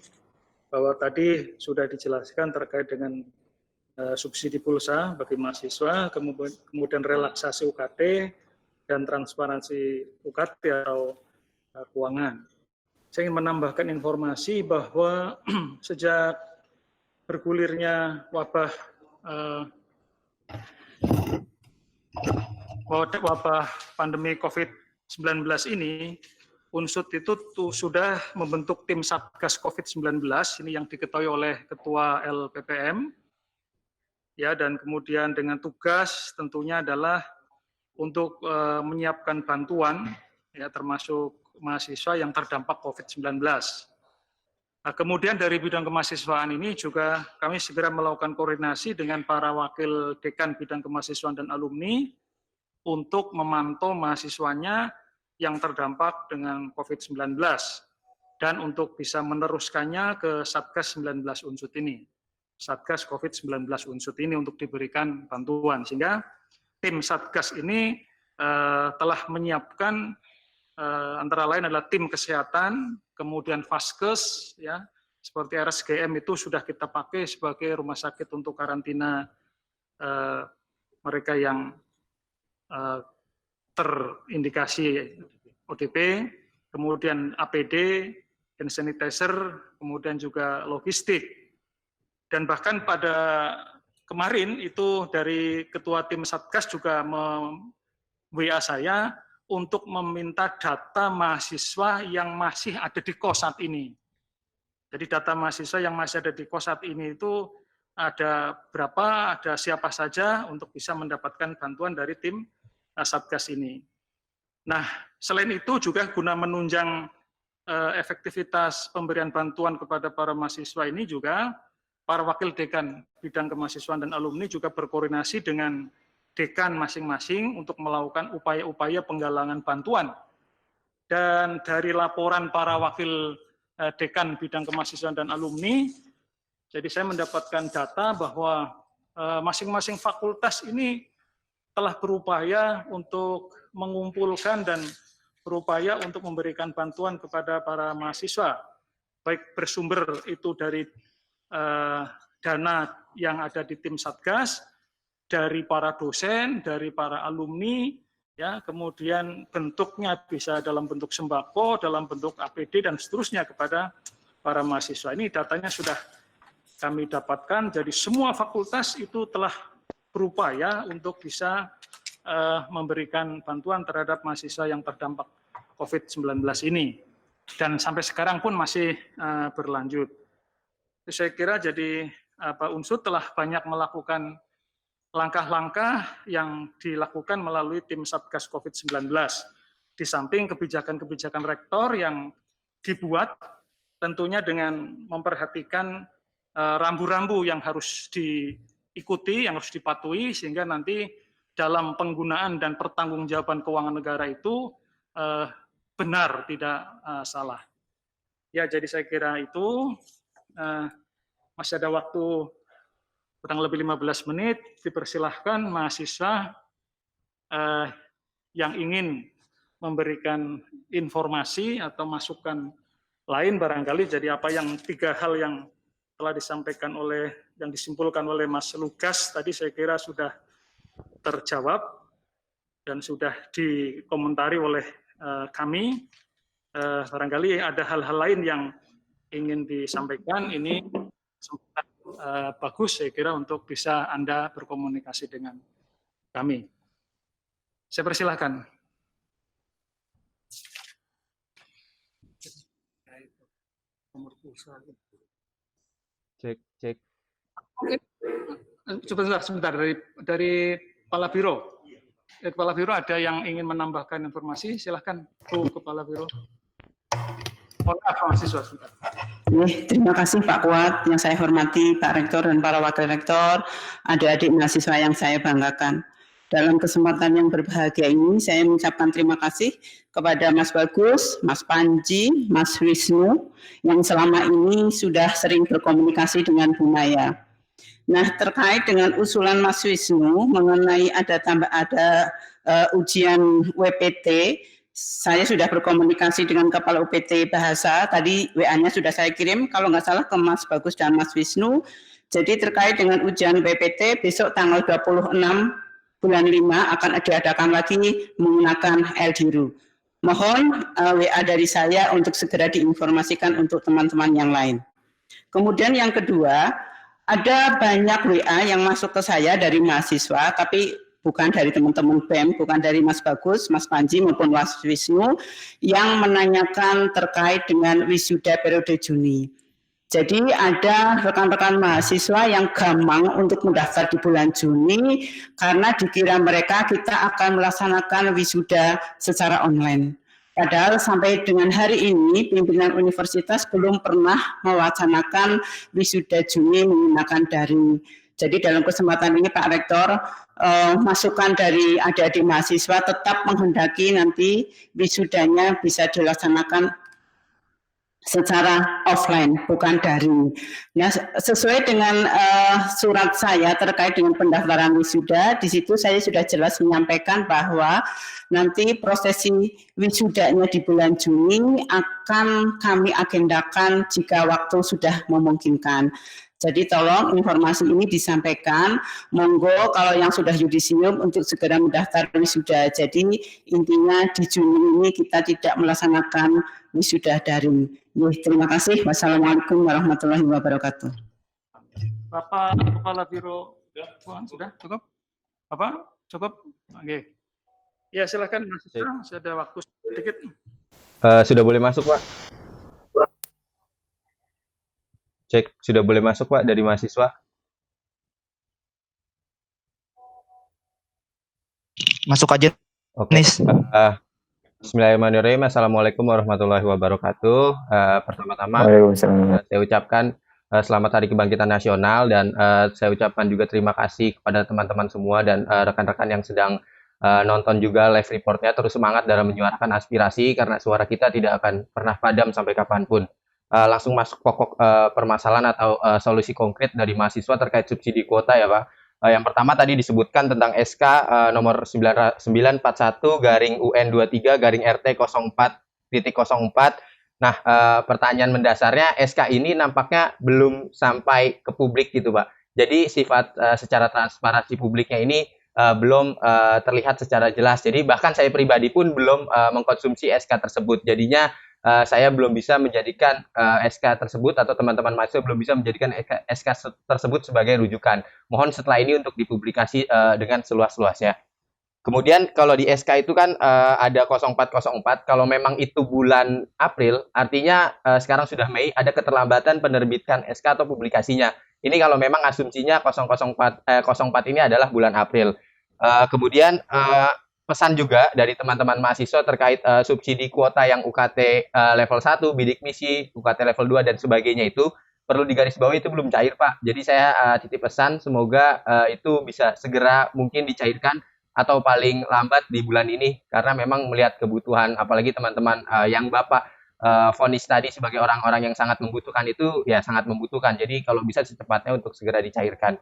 bahwa tadi sudah dijelaskan terkait dengan subsidi pulsa bagi mahasiswa, kemudian relaksasi UKT, dan transparansi UKT atau keuangan. Saya ingin menambahkan informasi bahwa sejak bergulirnya wabah pandemi COVID-19 ini, Unsut itu sudah membentuk tim Satgas COVID-19, ini yang diketahui oleh Ketua LPPM, ya, dan kemudian dengan tugas tentunya adalah untuk menyiapkan bantuan, ya, termasuk mahasiswa yang terdampak COVID-19. Nah, kemudian dari bidang kemahasiswaan ini juga kami segera melakukan koordinasi dengan para wakil dekan bidang kemahasiswaan dan alumni untuk memantau mahasiswanya yang terdampak dengan COVID-19 dan untuk bisa meneruskannya ke Satgas 19 Unsut ini, Satgas COVID-19 Unsut ini untuk diberikan bantuan, sehingga tim Satgas ini telah menyiapkan antara lain adalah tim kesehatan, kemudian Vaskes, ya, seperti RSGM itu sudah kita pakai sebagai rumah sakit untuk karantina mereka yang terindikasi ODP, kemudian APD, hand sanitizer, kemudian juga logistik. Dan bahkan pada kemarin itu dari Ketua Tim Satgas juga WA saya untuk meminta data mahasiswa yang masih ada di KOS saat ini. Jadi data mahasiswa yang masih ada di KOS saat ini itu ada berapa, ada siapa saja untuk bisa mendapatkan bantuan dari tim Satgas ini. Nah, selain itu juga guna menunjang efektivitas pemberian bantuan kepada para mahasiswa ini juga, para wakil dekan bidang kemahasiswaan dan alumni juga berkoordinasi dengan dekan masing-masing untuk melakukan upaya-upaya penggalangan bantuan. Dan dari laporan para wakil dekan bidang kemahasiswaan dan alumni, jadi saya mendapatkan data bahwa masing-masing fakultas ini telah berupaya untuk mengumpulkan dan berupaya untuk memberikan bantuan kepada para mahasiswa, baik bersumber itu dari dana yang ada di tim Satgas, dari para dosen, dari para alumni, ya, kemudian bentuknya bisa dalam bentuk sembako, dalam bentuk APD dan seterusnya kepada para mahasiswa. Ini datanya sudah kami dapatkan, jadi semua fakultas itu telah berupaya untuk bisa memberikan bantuan terhadap mahasiswa yang terdampak COVID-19 ini. Dan sampai sekarang pun masih berlanjut. Saya kira jadi Unsur telah banyak melakukan langkah-langkah yang dilakukan melalui tim Satgas COVID-19. Di samping kebijakan-kebijakan rektor yang dibuat tentunya dengan memperhatikan rambu-rambu yang harus diikuti, yang harus dipatuhi, sehingga nanti dalam penggunaan dan pertanggungjawaban keuangan negara itu benar, tidak salah. Ya, jadi saya kira itu masih ada waktu kurang lebih 15 menit, dipersilahkan mahasiswa yang ingin memberikan informasi atau masukan lain barangkali. Jadi apa yang 3 hal yang telah disampaikan oleh, yang disimpulkan oleh Mas Lukas tadi saya kira sudah terjawab dan sudah dikomentari oleh kami. Barangkali ada hal-hal lain yang ingin disampaikan, ini bagus saya kira untuk bisa Anda berkomunikasi dengan kami. Saya persilahkan. Cek. Sebentar dari Kepala Biro. Kepala Biro ada yang ingin menambahkan informasi, silahkan Bu Kepala Biro. Mahasiswa, sebentar. Terima kasih Pak Kuat, yang saya hormati Pak Rektor dan para Wakil Rektor, adik-adik mahasiswa yang saya banggakan. Dalam kesempatan yang berbahagia ini, saya mengucapkan terima kasih kepada Mas Bagus, Mas Panji, Mas Wisnu, yang selama ini sudah sering berkomunikasi dengan Bu Maya. Nah, terkait dengan usulan Mas Wisnu mengenai ada ujian WPT, saya sudah berkomunikasi dengan Kepala UPT Bahasa, tadi WA-nya sudah saya kirim, kalau nggak salah ke Mas Bagus dan Mas Wisnu. Jadi terkait dengan ujian WPT, besok tanggal 26 bulan 5 akan diadakan lagi menggunakan LDIRU. Mohon WA dari saya untuk segera diinformasikan untuk teman-teman yang lain. Kemudian yang kedua, ada banyak WA yang masuk ke saya dari mahasiswa, tapi bukan dari teman-teman BEM, bukan dari Mas Bagus, Mas Panji maupun Mas Wisnu, yang menanyakan terkait dengan wisuda periode Juni. Jadi ada rekan-rekan mahasiswa yang gampang untuk mendaftar di bulan Juni karena dikira mereka kita akan melaksanakan wisuda secara online. Padahal sampai dengan hari ini pimpinan universitas belum pernah mewacanakan wisuda Juni menggunakan daring. Jadi dalam kesempatan ini Pak Rektor, masukan dari adik-adik mahasiswa tetap menghendaki nanti wisudanya bisa dilaksanakan secara offline, bukan daring. Nah, sesuai dengan surat saya terkait dengan pendaftaran wisuda, di situ saya sudah jelas menyampaikan bahwa nanti prosesi wisudanya di bulan Juni akan kami agendakan jika waktu sudah memungkinkan. Jadi tolong informasi ini disampaikan, monggo kalau yang sudah yudisium untuk segera mendaftar wisuda. Jadi intinya di Juni ini kita tidak melaksanakan wisuda daring. Terima kasih. Wassalamualaikum warahmatullahi wabarakatuh. Bapak Kepala Biro sudah cukup? Apa? Cukup? Oke. Ya, silakan mahasiswa, masih ada waktu sedikit. Sudah boleh masuk, Pak? Cek, sudah boleh masuk, Pak, dari mahasiswa? Masuk aja. Oke. Bismillahirrahmanirrahim. Assalamualaikum warahmatullahi wabarakatuh. Pertama-tama saya ucapkan selamat Hari Kebangkitan Nasional dan saya ucapkan juga terima kasih kepada teman-teman semua dan rekan-rekan yang sedang nonton juga live reportnya. Terus semangat dalam menyuarakan aspirasi karena suara kita tidak akan pernah padam sampai kapanpun. Langsung masuk pokok permasalahan atau solusi konkret dari mahasiswa terkait subsidi kuota ya Pak. Yang pertama tadi disebutkan tentang SK nomor 941/UN23/RT 04.04. Nah, pertanyaan mendasarnya SK ini nampaknya belum sampai ke publik gitu, Pak. Jadi sifat secara transparansi publiknya ini belum terlihat secara jelas. Jadi bahkan saya pribadi pun belum mengkonsumsi SK tersebut. Jadinya saya belum bisa menjadikan SK tersebut atau teman-teman mahasiswa belum bisa menjadikan SK tersebut sebagai rujukan. Mohon setelah ini untuk dipublikasi dengan seluas-luasnya. Kemudian kalau di SK itu kan ada 0404, kalau memang itu bulan April, artinya sekarang sudah Mei, ada keterlambatan penerbitan SK atau publikasinya. Ini kalau memang asumsinya 04 ini adalah bulan April. Kemudian pesan juga dari teman-teman mahasiswa terkait subsidi kuota yang UKT level 1, bidik misi, UKT level 2, dan sebagainya itu perlu digarisbawahi itu belum cair, Pak. Jadi saya titip pesan semoga itu bisa segera mungkin dicairkan atau paling lambat di bulan ini karena memang melihat kebutuhan apalagi teman-teman yang Bapak vonis tadi sebagai orang-orang yang sangat membutuhkan itu ya sangat membutuhkan. Jadi kalau bisa secepatnya untuk segera dicairkan.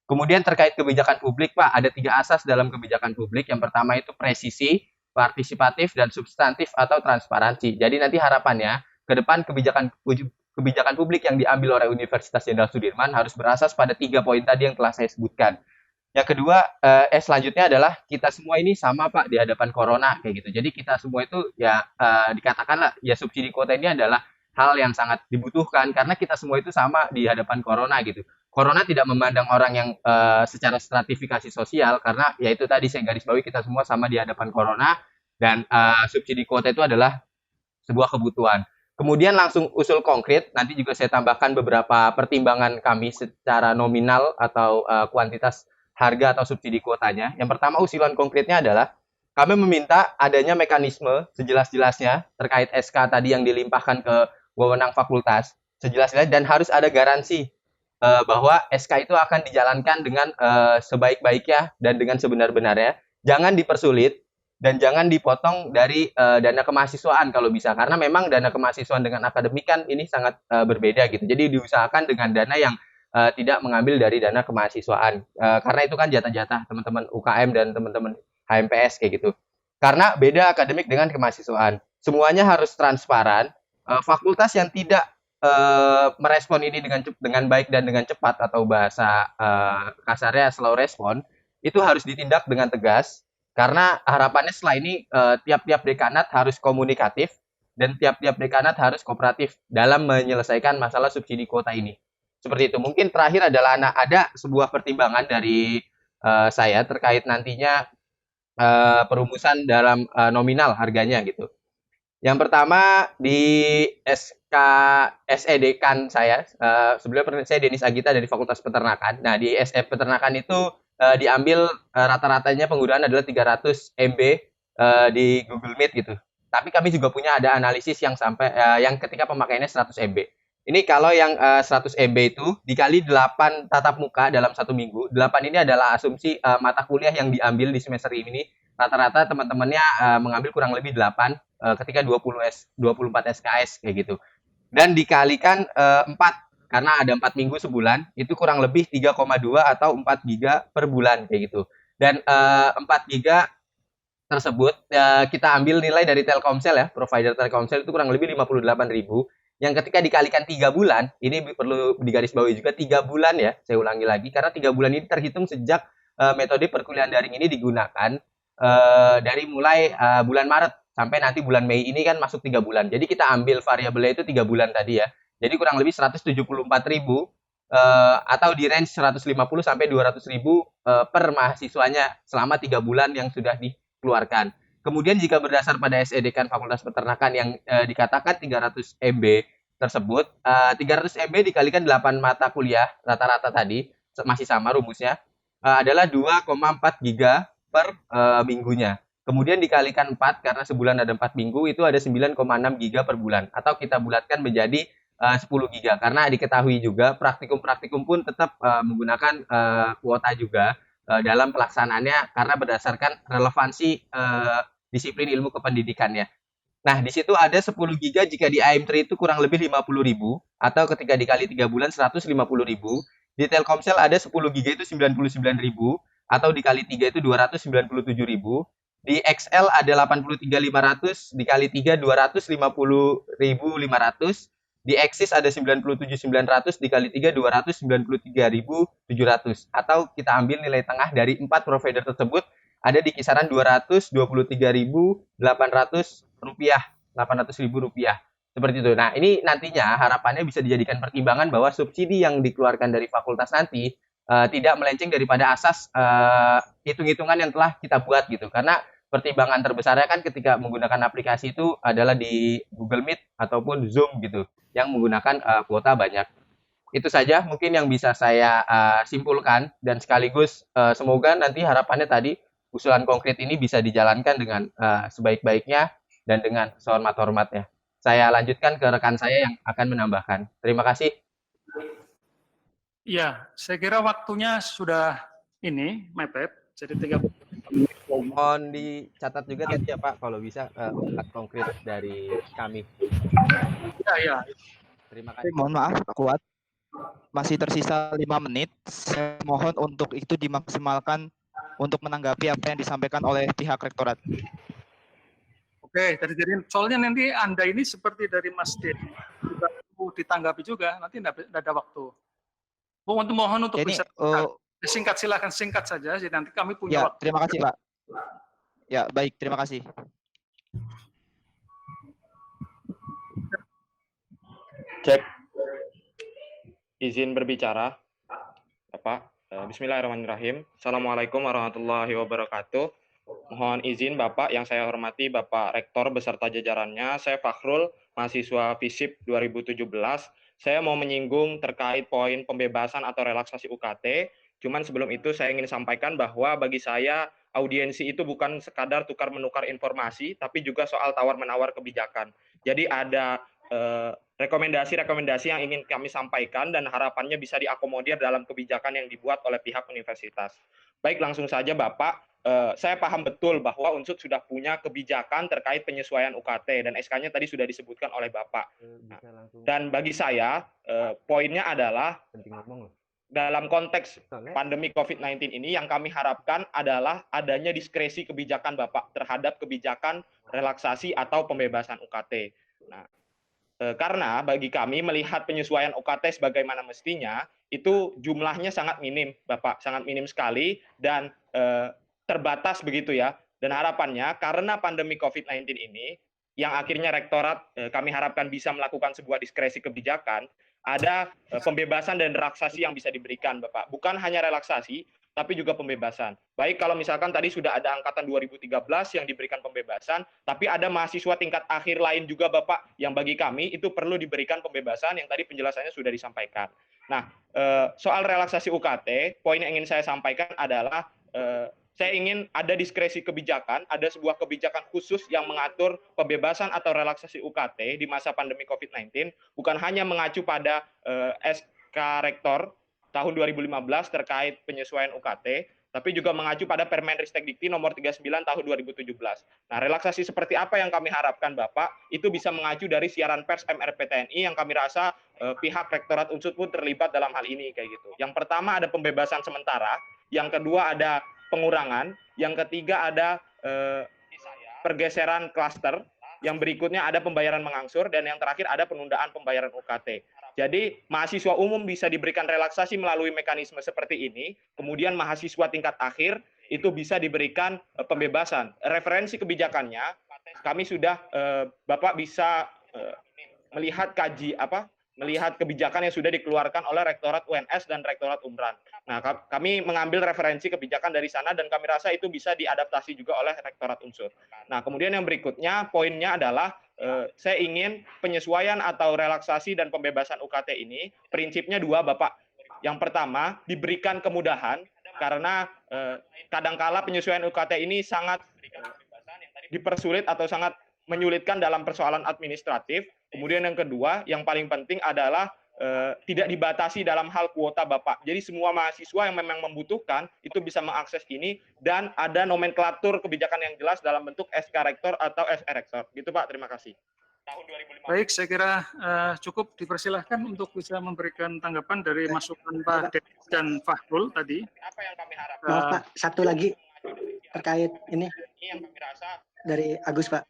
Kemudian terkait kebijakan publik, Pak, ada 3 asas dalam kebijakan publik. Yang pertama itu presisi, partisipatif, dan substantif atau transparansi. Jadi nanti harapannya ke depan kebijakan publik yang diambil oleh Universitas Jenderal Sudirman harus berasas pada 3 poin tadi yang telah saya sebutkan. Yang kedua, selanjutnya adalah kita semua ini sama, Pak, di hadapan corona kayak gitu. Jadi kita semua itu ya dikatakanlah ya subsidi kuota ini adalah hal yang sangat dibutuhkan karena kita semua itu sama di hadapan corona gitu. Corona tidak memandang orang yang secara stratifikasi sosial karena ya itu tadi saya garis bawahi kita semua sama di hadapan corona dan subsidi kuota itu adalah sebuah kebutuhan. Kemudian langsung usul konkret, nanti juga saya tambahkan beberapa pertimbangan kami secara nominal atau kuantitas harga atau subsidi kuotanya. Yang pertama usulan konkretnya adalah kami meminta adanya mekanisme sejelas-jelasnya terkait SK tadi yang dilimpahkan ke wewenang fakultas, sejelas-jelasnya dan harus ada garansi bahwa SK itu akan dijalankan dengan sebaik-baiknya dan dengan sebenar-benarnya. Jangan dipersulit dan jangan dipotong dari dana kemahasiswaan kalau bisa. Karena memang dana kemahasiswaan dengan akademik kan ini sangat berbeda gitu. Jadi diusahakan dengan dana yang tidak mengambil dari dana kemahasiswaan. Karena itu kan jatah-jatah teman-teman UKM dan teman-teman HMPS kayak gitu. Karena beda akademik dengan kemahasiswaan. Semuanya harus transparan. Fakultas yang tidak merespon ini dengan baik dan dengan cepat atau bahasa kasarnya slow respon itu harus ditindak dengan tegas karena harapannya setelah ini tiap-tiap dekanat harus komunikatif dan tiap-tiap dekanat harus kooperatif dalam menyelesaikan masalah subsidi kuota ini. Seperti itu. Mungkin terakhir adalah ada sebuah pertimbangan dari saya terkait nantinya perumusan dalam nominal harganya gitu. Yang pertama di SK SE Dekan saya, sebelumnya saya Denis Agita dari Fakultas Peternakan. Nah di SE Peternakan itu diambil rata-ratanya penggunaan adalah 300 MB di Google Meet gitu. Tapi kami juga punya ada analisis yang sampai yang ketika pemakaiannya 100 MB. Ini kalau yang 100 MB itu dikali 8 tatap muka dalam 1 minggu. 8 ini adalah asumsi mata kuliah yang diambil di semester ini. Rata-rata teman-temannya mengambil kurang lebih 8 ketika 24 SKS kayak gitu. Dan dikalikan 4 karena ada 4 minggu sebulan, itu kurang lebih 3,2 atau 4 giga per bulan kayak gitu. Dan 4 giga tersebut kita ambil nilai dari Telkomsel ya, provider Telkomsel itu kurang lebih 58.000. Yang ketika dikalikan 3 bulan, ini perlu digarisbawahi juga 3 bulan ya, saya ulangi lagi, karena 3 bulan ini terhitung sejak metode perkuliahan daring ini digunakan dari mulai bulan Maret sampai nanti bulan Mei ini kan masuk 3 bulan. Jadi kita ambil variabelnya itu 3 bulan tadi ya. Jadi kurang lebih 174.000 atau di range 150 sampai 200.000 per mahasiswanya selama 3 bulan yang sudah dikeluarkan. Kemudian jika berdasar pada SE Dekan Fakultas Peternakan yang dikatakan 300 MB tersebut, 300 MB dikalikan 8 mata kuliah rata-rata tadi, masih sama rumusnya, adalah 2,4 giga per minggunya. Kemudian dikalikan 4 karena sebulan ada 4 minggu, itu ada 9,6 giga per bulan. Atau kita bulatkan menjadi 10 giga. Karena diketahui juga praktikum-praktikum pun tetap menggunakan kuota juga dalam pelaksanaannya karena berdasarkan relevansi disiplin ilmu kependidikannya. Nah, di situ ada 10 giga jika di AM3 itu kurang lebih 50.000 atau ketika dikali 3 bulan 150.000. Di Telkomsel ada 10 giga itu 99.000 atau dikali 3 itu 297.000. Di XL ada 83.500 dikali 3 250.500. Di Axis ada 97.900 dikali 3 293.700 atau kita ambil nilai tengah dari 4 provider tersebut ada di kisaran 223.800 rupiah, 800.000 rupiah. Seperti itu. Nah, ini nantinya harapannya bisa dijadikan pertimbangan bahwa subsidi yang dikeluarkan dari fakultas nanti tidak melenceng daripada asas hitung-hitungan yang telah kita buat gitu. Karena pertimbangan terbesarnya kan ketika menggunakan aplikasi itu adalah di Google Meet ataupun Zoom gitu, yang menggunakan kuota banyak. Itu saja mungkin yang bisa saya simpulkan dan sekaligus semoga nanti harapannya tadi usulan konkret ini bisa dijalankan dengan sebaik-baiknya dan dengan sehormat-hormatnya. Saya lanjutkan ke rekan saya yang akan menambahkan. Terima kasih. Ya, saya kira waktunya sudah ini mepet, jadi 30 menit. Mohon dicatat juga tadi ya Pak, kalau bisa usulan konkret dari kami. Ya. Terima kasih. Mohon maaf Pak Kuat, masih tersisa 5 menit. Saya mohon untuk itu dimaksimalkan untuk menanggapi apa yang disampaikan oleh pihak rektorat. Oke, jadi soalnya nanti Anda ini seperti dari Mas Den, juga ditanggapi juga, nanti tidak ada waktu. Mohon untuk bisa singkat, silakan singkat saja, jadi nanti kami punya waktu. Terima kasih Pak. Ya, baik, terima kasih. Cek. Izin berbicara, Bapak. Bismillahirrahmanirrahim. Assalamualaikum warahmatullahi wabarakatuh. Mohon izin Bapak yang saya hormati Bapak Rektor beserta jajarannya. Saya Fakhrul, mahasiswa FISIP 2017. Saya mau menyinggung terkait poin pembebasan atau relaksasi UKT. Cuman sebelum itu saya ingin sampaikan bahwa bagi saya audiensi itu bukan sekadar tukar-menukar informasi, tapi juga soal tawar-menawar kebijakan. Jadi ada rekomendasi-rekomendasi yang ingin kami sampaikan dan harapannya bisa diakomodir dalam kebijakan yang dibuat oleh pihak universitas. Baik, langsung saja Bapak. Saya paham betul bahwa Unsud sudah punya kebijakan terkait penyesuaian UKT dan SK-nya tadi sudah disebutkan oleh Bapak. Nah, dan bagi saya poinnya adalah dalam konteks pandemi COVID-19 ini yang kami harapkan adalah adanya diskresi kebijakan Bapak terhadap kebijakan relaksasi atau pembebasan UKT. Nah, karena bagi kami melihat penyesuaian UKT sebagaimana mestinya itu jumlahnya sangat minim, Bapak, sangat minim sekali dan terbatas begitu ya. Dan harapannya karena pandemi COVID-19 ini yang akhirnya rektorat kami harapkan bisa melakukan sebuah diskresi kebijakan, ada pembebasan dan relaksasi yang bisa diberikan, Bapak. Bukan hanya relaksasi, tapi juga pembebasan. Baik kalau misalkan tadi sudah ada angkatan 2013 yang diberikan pembebasan, tapi ada mahasiswa tingkat akhir lain juga, Bapak, yang bagi kami itu perlu diberikan pembebasan yang tadi penjelasannya sudah disampaikan. Nah, soal relaksasi UKT, poin yang ingin saya sampaikan adalah saya ingin ada diskresi kebijakan, ada sebuah kebijakan khusus yang mengatur pembebasan atau relaksasi UKT di masa pandemi COVID-19, bukan hanya mengacu pada SK Rektor tahun 2015 terkait penyesuaian UKT, tapi juga mengacu pada Permenristek Dikti nomor 39 tahun 2017. Nah, relaksasi seperti apa yang kami harapkan, Bapak, itu bisa mengacu dari siaran pers MRPTNI yang kami rasa pihak Rektorat Unsud pun terlibat dalam hal ini kayak gitu. Yang pertama ada pembebasan sementara, yang kedua ada pengurangan, yang ketiga ada pergeseran klaster, yang berikutnya ada pembayaran mengangsur, dan yang terakhir ada penundaan pembayaran UKT. Jadi mahasiswa umum bisa diberikan relaksasi melalui mekanisme seperti ini, kemudian mahasiswa tingkat akhir itu bisa diberikan pembebasan. Referensi kebijakannya kami sudah Bapak bisa melihat melihat kebijakan yang sudah dikeluarkan oleh Rektorat UNS dan Rektorat Umran. Nah, kami mengambil referensi kebijakan dari sana dan kami rasa itu bisa diadaptasi juga oleh Rektorat Unsur. Nah, kemudian yang berikutnya, poinnya adalah saya ingin penyesuaian atau relaksasi dan pembebasan UKT ini, prinsipnya dua, Bapak. Yang pertama, diberikan kemudahan, karena kadangkala penyesuaian UKT ini sangat dipersulit atau sangat menyulitkan dalam persoalan administratif. Kemudian yang kedua, yang paling penting adalah tidak dibatasi dalam hal kuota, Bapak. Jadi semua mahasiswa yang memang membutuhkan itu bisa mengakses ini dan ada nomenklatur kebijakan yang jelas dalam bentuk SK Rektor atau SE Rektor. Gitu, Pak. Terima kasih. Baik, saya kira cukup, dipersilahkan untuk bisa memberikan tanggapan dari masukan Pak Denis dan Fahrul tadi. Apa yang kami harapkan? Maaf Pak, satu lagi terkait ini yang kami rasa dari Agus Pak.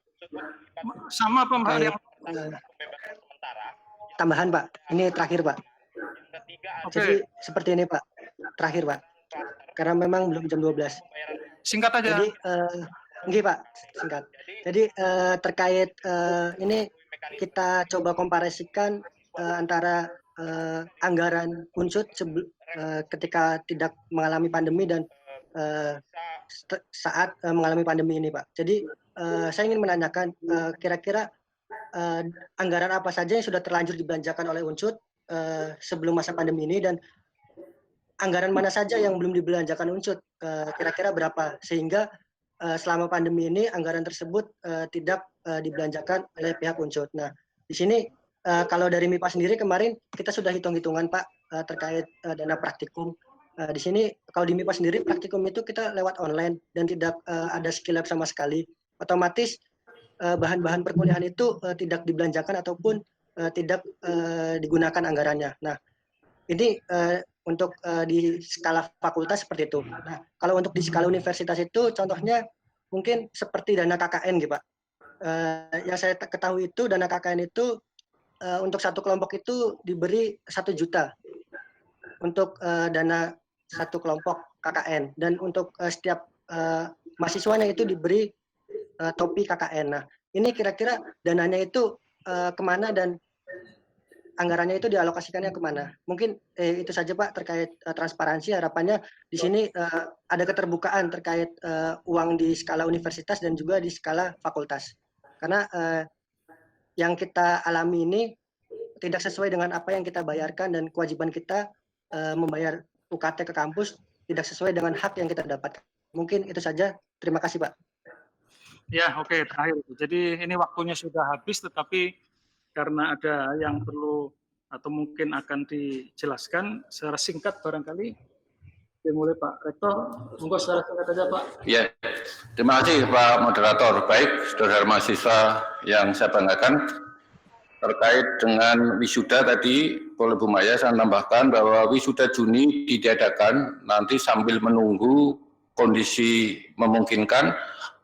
Sama Pak Mbak yang tambahan Pak, ini terakhir Pak. Jadi seperti ini Pak, terakhir Pak. Karena memang belum jam 12. Singkat aja. Jadi enggak Pak, singkat. Jadi terkait ini kita coba komparasikan antara anggaran Unsut ketika tidak mengalami pandemi dan saat mengalami pandemi ini Pak. Jadi saya ingin menanyakan kira-kira anggaran apa saja yang sudah terlanjur dibelanjakan oleh Unsut sebelum masa pandemi ini dan anggaran mana saja yang belum dibelanjakan Unsut, kira-kira berapa, sehingga selama pandemi ini anggaran tersebut tidak dibelanjakan oleh pihak Unsut. Nah, di sini kalau dari MIPA sendiri kemarin kita sudah hitung-hitungan Pak terkait dana praktikum. Di sini kalau di MIPA sendiri praktikum itu kita lewat online dan tidak ada skill lab sama sekali. Otomatis bahan-bahan perkuliahan itu tidak dibelanjakan ataupun tidak digunakan anggarannya. Nah, ini untuk di skala fakultas seperti itu. Nah, kalau untuk di skala universitas itu contohnya mungkin seperti dana KKN gitu Pak. Yang saya ketahui itu dana KKN itu untuk satu kelompok itu diberi 1 juta untuk dana satu kelompok KKN, dan untuk setiap mahasiswanya itu diberi topi KKN. Nah, ini kira-kira dananya itu kemana dan anggarannya itu dialokasikannya kemana? Mungkin itu saja Pak terkait transparansi. Harapannya di sini ada keterbukaan terkait uang di skala universitas dan juga di skala fakultas. Karena yang kita alami ini tidak sesuai dengan apa yang kita bayarkan dan kewajiban kita membayar UKT ke kampus tidak sesuai dengan hak yang kita dapatkan. Mungkin itu saja. Terima kasih Pak. Ya, oke, terakhir. Jadi ini waktunya sudah habis, tetapi karena ada yang perlu atau mungkin akan dijelaskan secara singkat barangkali. Dimulai Pak Rektor, monggo secara singkat aja Pak. Ya, terima kasih Pak Moderator. Baik, saudara mahasiswa yang saya banggakan, terkait dengan wisuda tadi, boleh Bu Maya saya tambahkan bahwa wisuda Juni diadakan nanti sambil menunggu kondisi memungkinkan,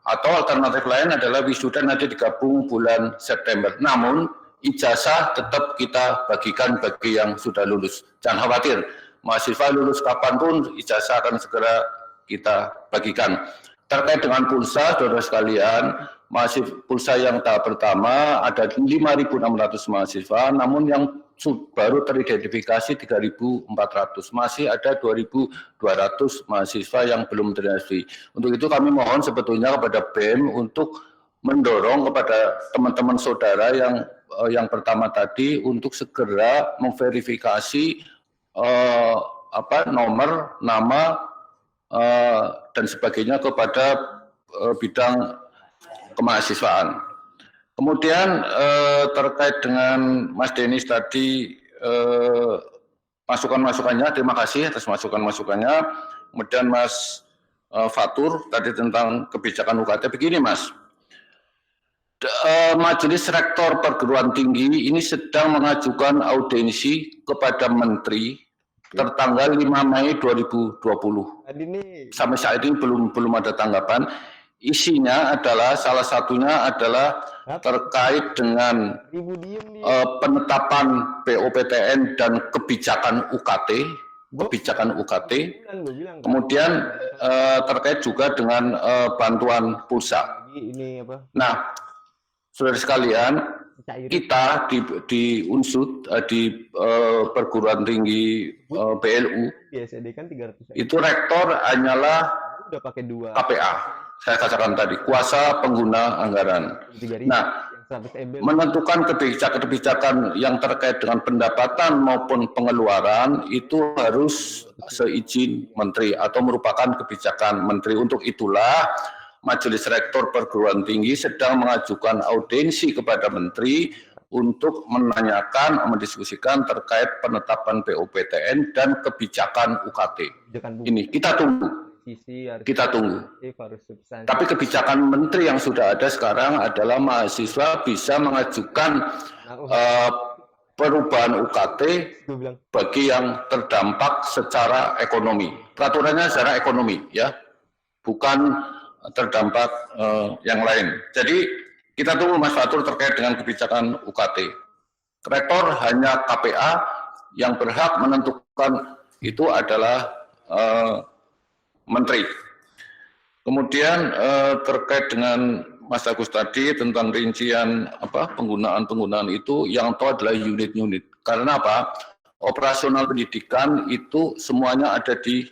atau alternatif lain adalah wisuda nanti digabung bulan September. Namun ijazah tetap kita bagikan bagi yang sudah lulus. Jangan khawatir, mahasiswa lulus kapanpun ijazah akan segera kita bagikan. Terkait dengan pulsa, saudara sekalian, pulsa yang tahap pertama ada 5.600 mahasiswa, namun yang baru teridentifikasi 3.400. Masih ada 2.200 mahasiswa yang belum terregistrasi. Untuk itu kami mohon sebetulnya kepada BEM untuk mendorong kepada teman-teman saudara yang pertama tadi untuk segera memverifikasi nomor, nama, dan sebagainya kepada bidang kemahasiswaan. Kemudian terkait dengan Mas Denis tadi masukan-masukannya, terima kasih atas masukan-masukannya. Kemudian Mas Fatur tadi tentang kebijakan UKT. Begini Mas, Majelis Rektor Perguruan Tinggi ini sedang mengajukan audiensi kepada Menteri tertanggal 5 Mei 2020. Sampai saat ini belum ada tanggapan. Isinya adalah, salah satunya adalah terkait dengan penetapan BOPTN dan kebijakan UKT, kemudian terkait juga dengan bantuan pulsa. Nah, saudara sekalian, kita di Unsud, di perguruan tinggi BLU, itu rektor hanyalah KPA. Saya katakan tadi, kuasa pengguna anggaran. Nah, menentukan kebijakan yang terkait dengan pendapatan maupun pengeluaran itu harus seizin menteri atau merupakan kebijakan menteri. Untuk itulah Majelis Rektor Perguruan Tinggi sedang mengajukan audiensi kepada menteri untuk menanyakan, mendiskusikan terkait penetapan POPTN dan kebijakan UKT. Ini kita tunggu. Kita tunggu. Tapi kebijakan menteri yang sudah ada sekarang adalah mahasiswa bisa mengajukan perubahan UKT bagi yang terdampak secara ekonomi. Peraturannya secara ekonomi, ya, bukan terdampak yang lain. Jadi kita tunggu Mas Fatur terkait dengan kebijakan UKT. Rektor hanya KPA, yang berhak menentukan itu adalah menteri. Kemudian terkait dengan Mas Agus tadi tentang rincian penggunaan itu, yang tahu adalah unit-unit. Karena apa? Operasional pendidikan itu semuanya ada di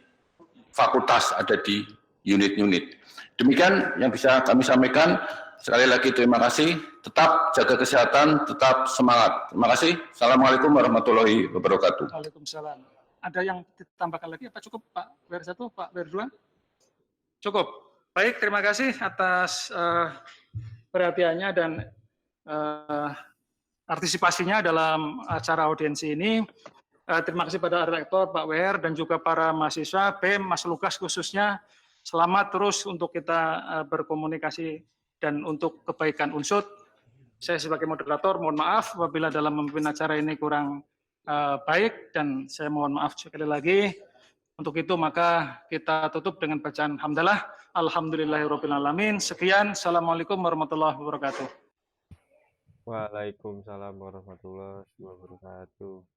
fakultas, ada di unit-unit. Demikian yang bisa kami sampaikan. Sekali lagi terima kasih. Tetap jaga kesehatan, tetap semangat. Terima kasih. Assalamualaikum warahmatullahi wabarakatuh. Waalaikumsalam. Ada yang ditambahkan lagi? Apa cukup Pak Wer 1, Pak Wer 2? Cukup. Baik, terima kasih atas perhatiannya dan partisipasinya dalam acara audiensi ini. Terima kasih pada Rektor, Pak Wer, dan juga para mahasiswa, BEM, Mas Lukas khususnya. Selamat terus untuk kita berkomunikasi dan untuk kebaikan Unsud. Saya sebagai moderator mohon maaf apabila dalam memimpin acara ini kurang baik, dan saya mohon maaf sekali lagi. Untuk itu maka kita tutup dengan bacaan hamdalah. Alhamdulillahirabbil alamin. Sekian. Assalamualaikum warahmatullahi wabarakatuh. Waalaikumsalam warahmatullahi wabarakatuh.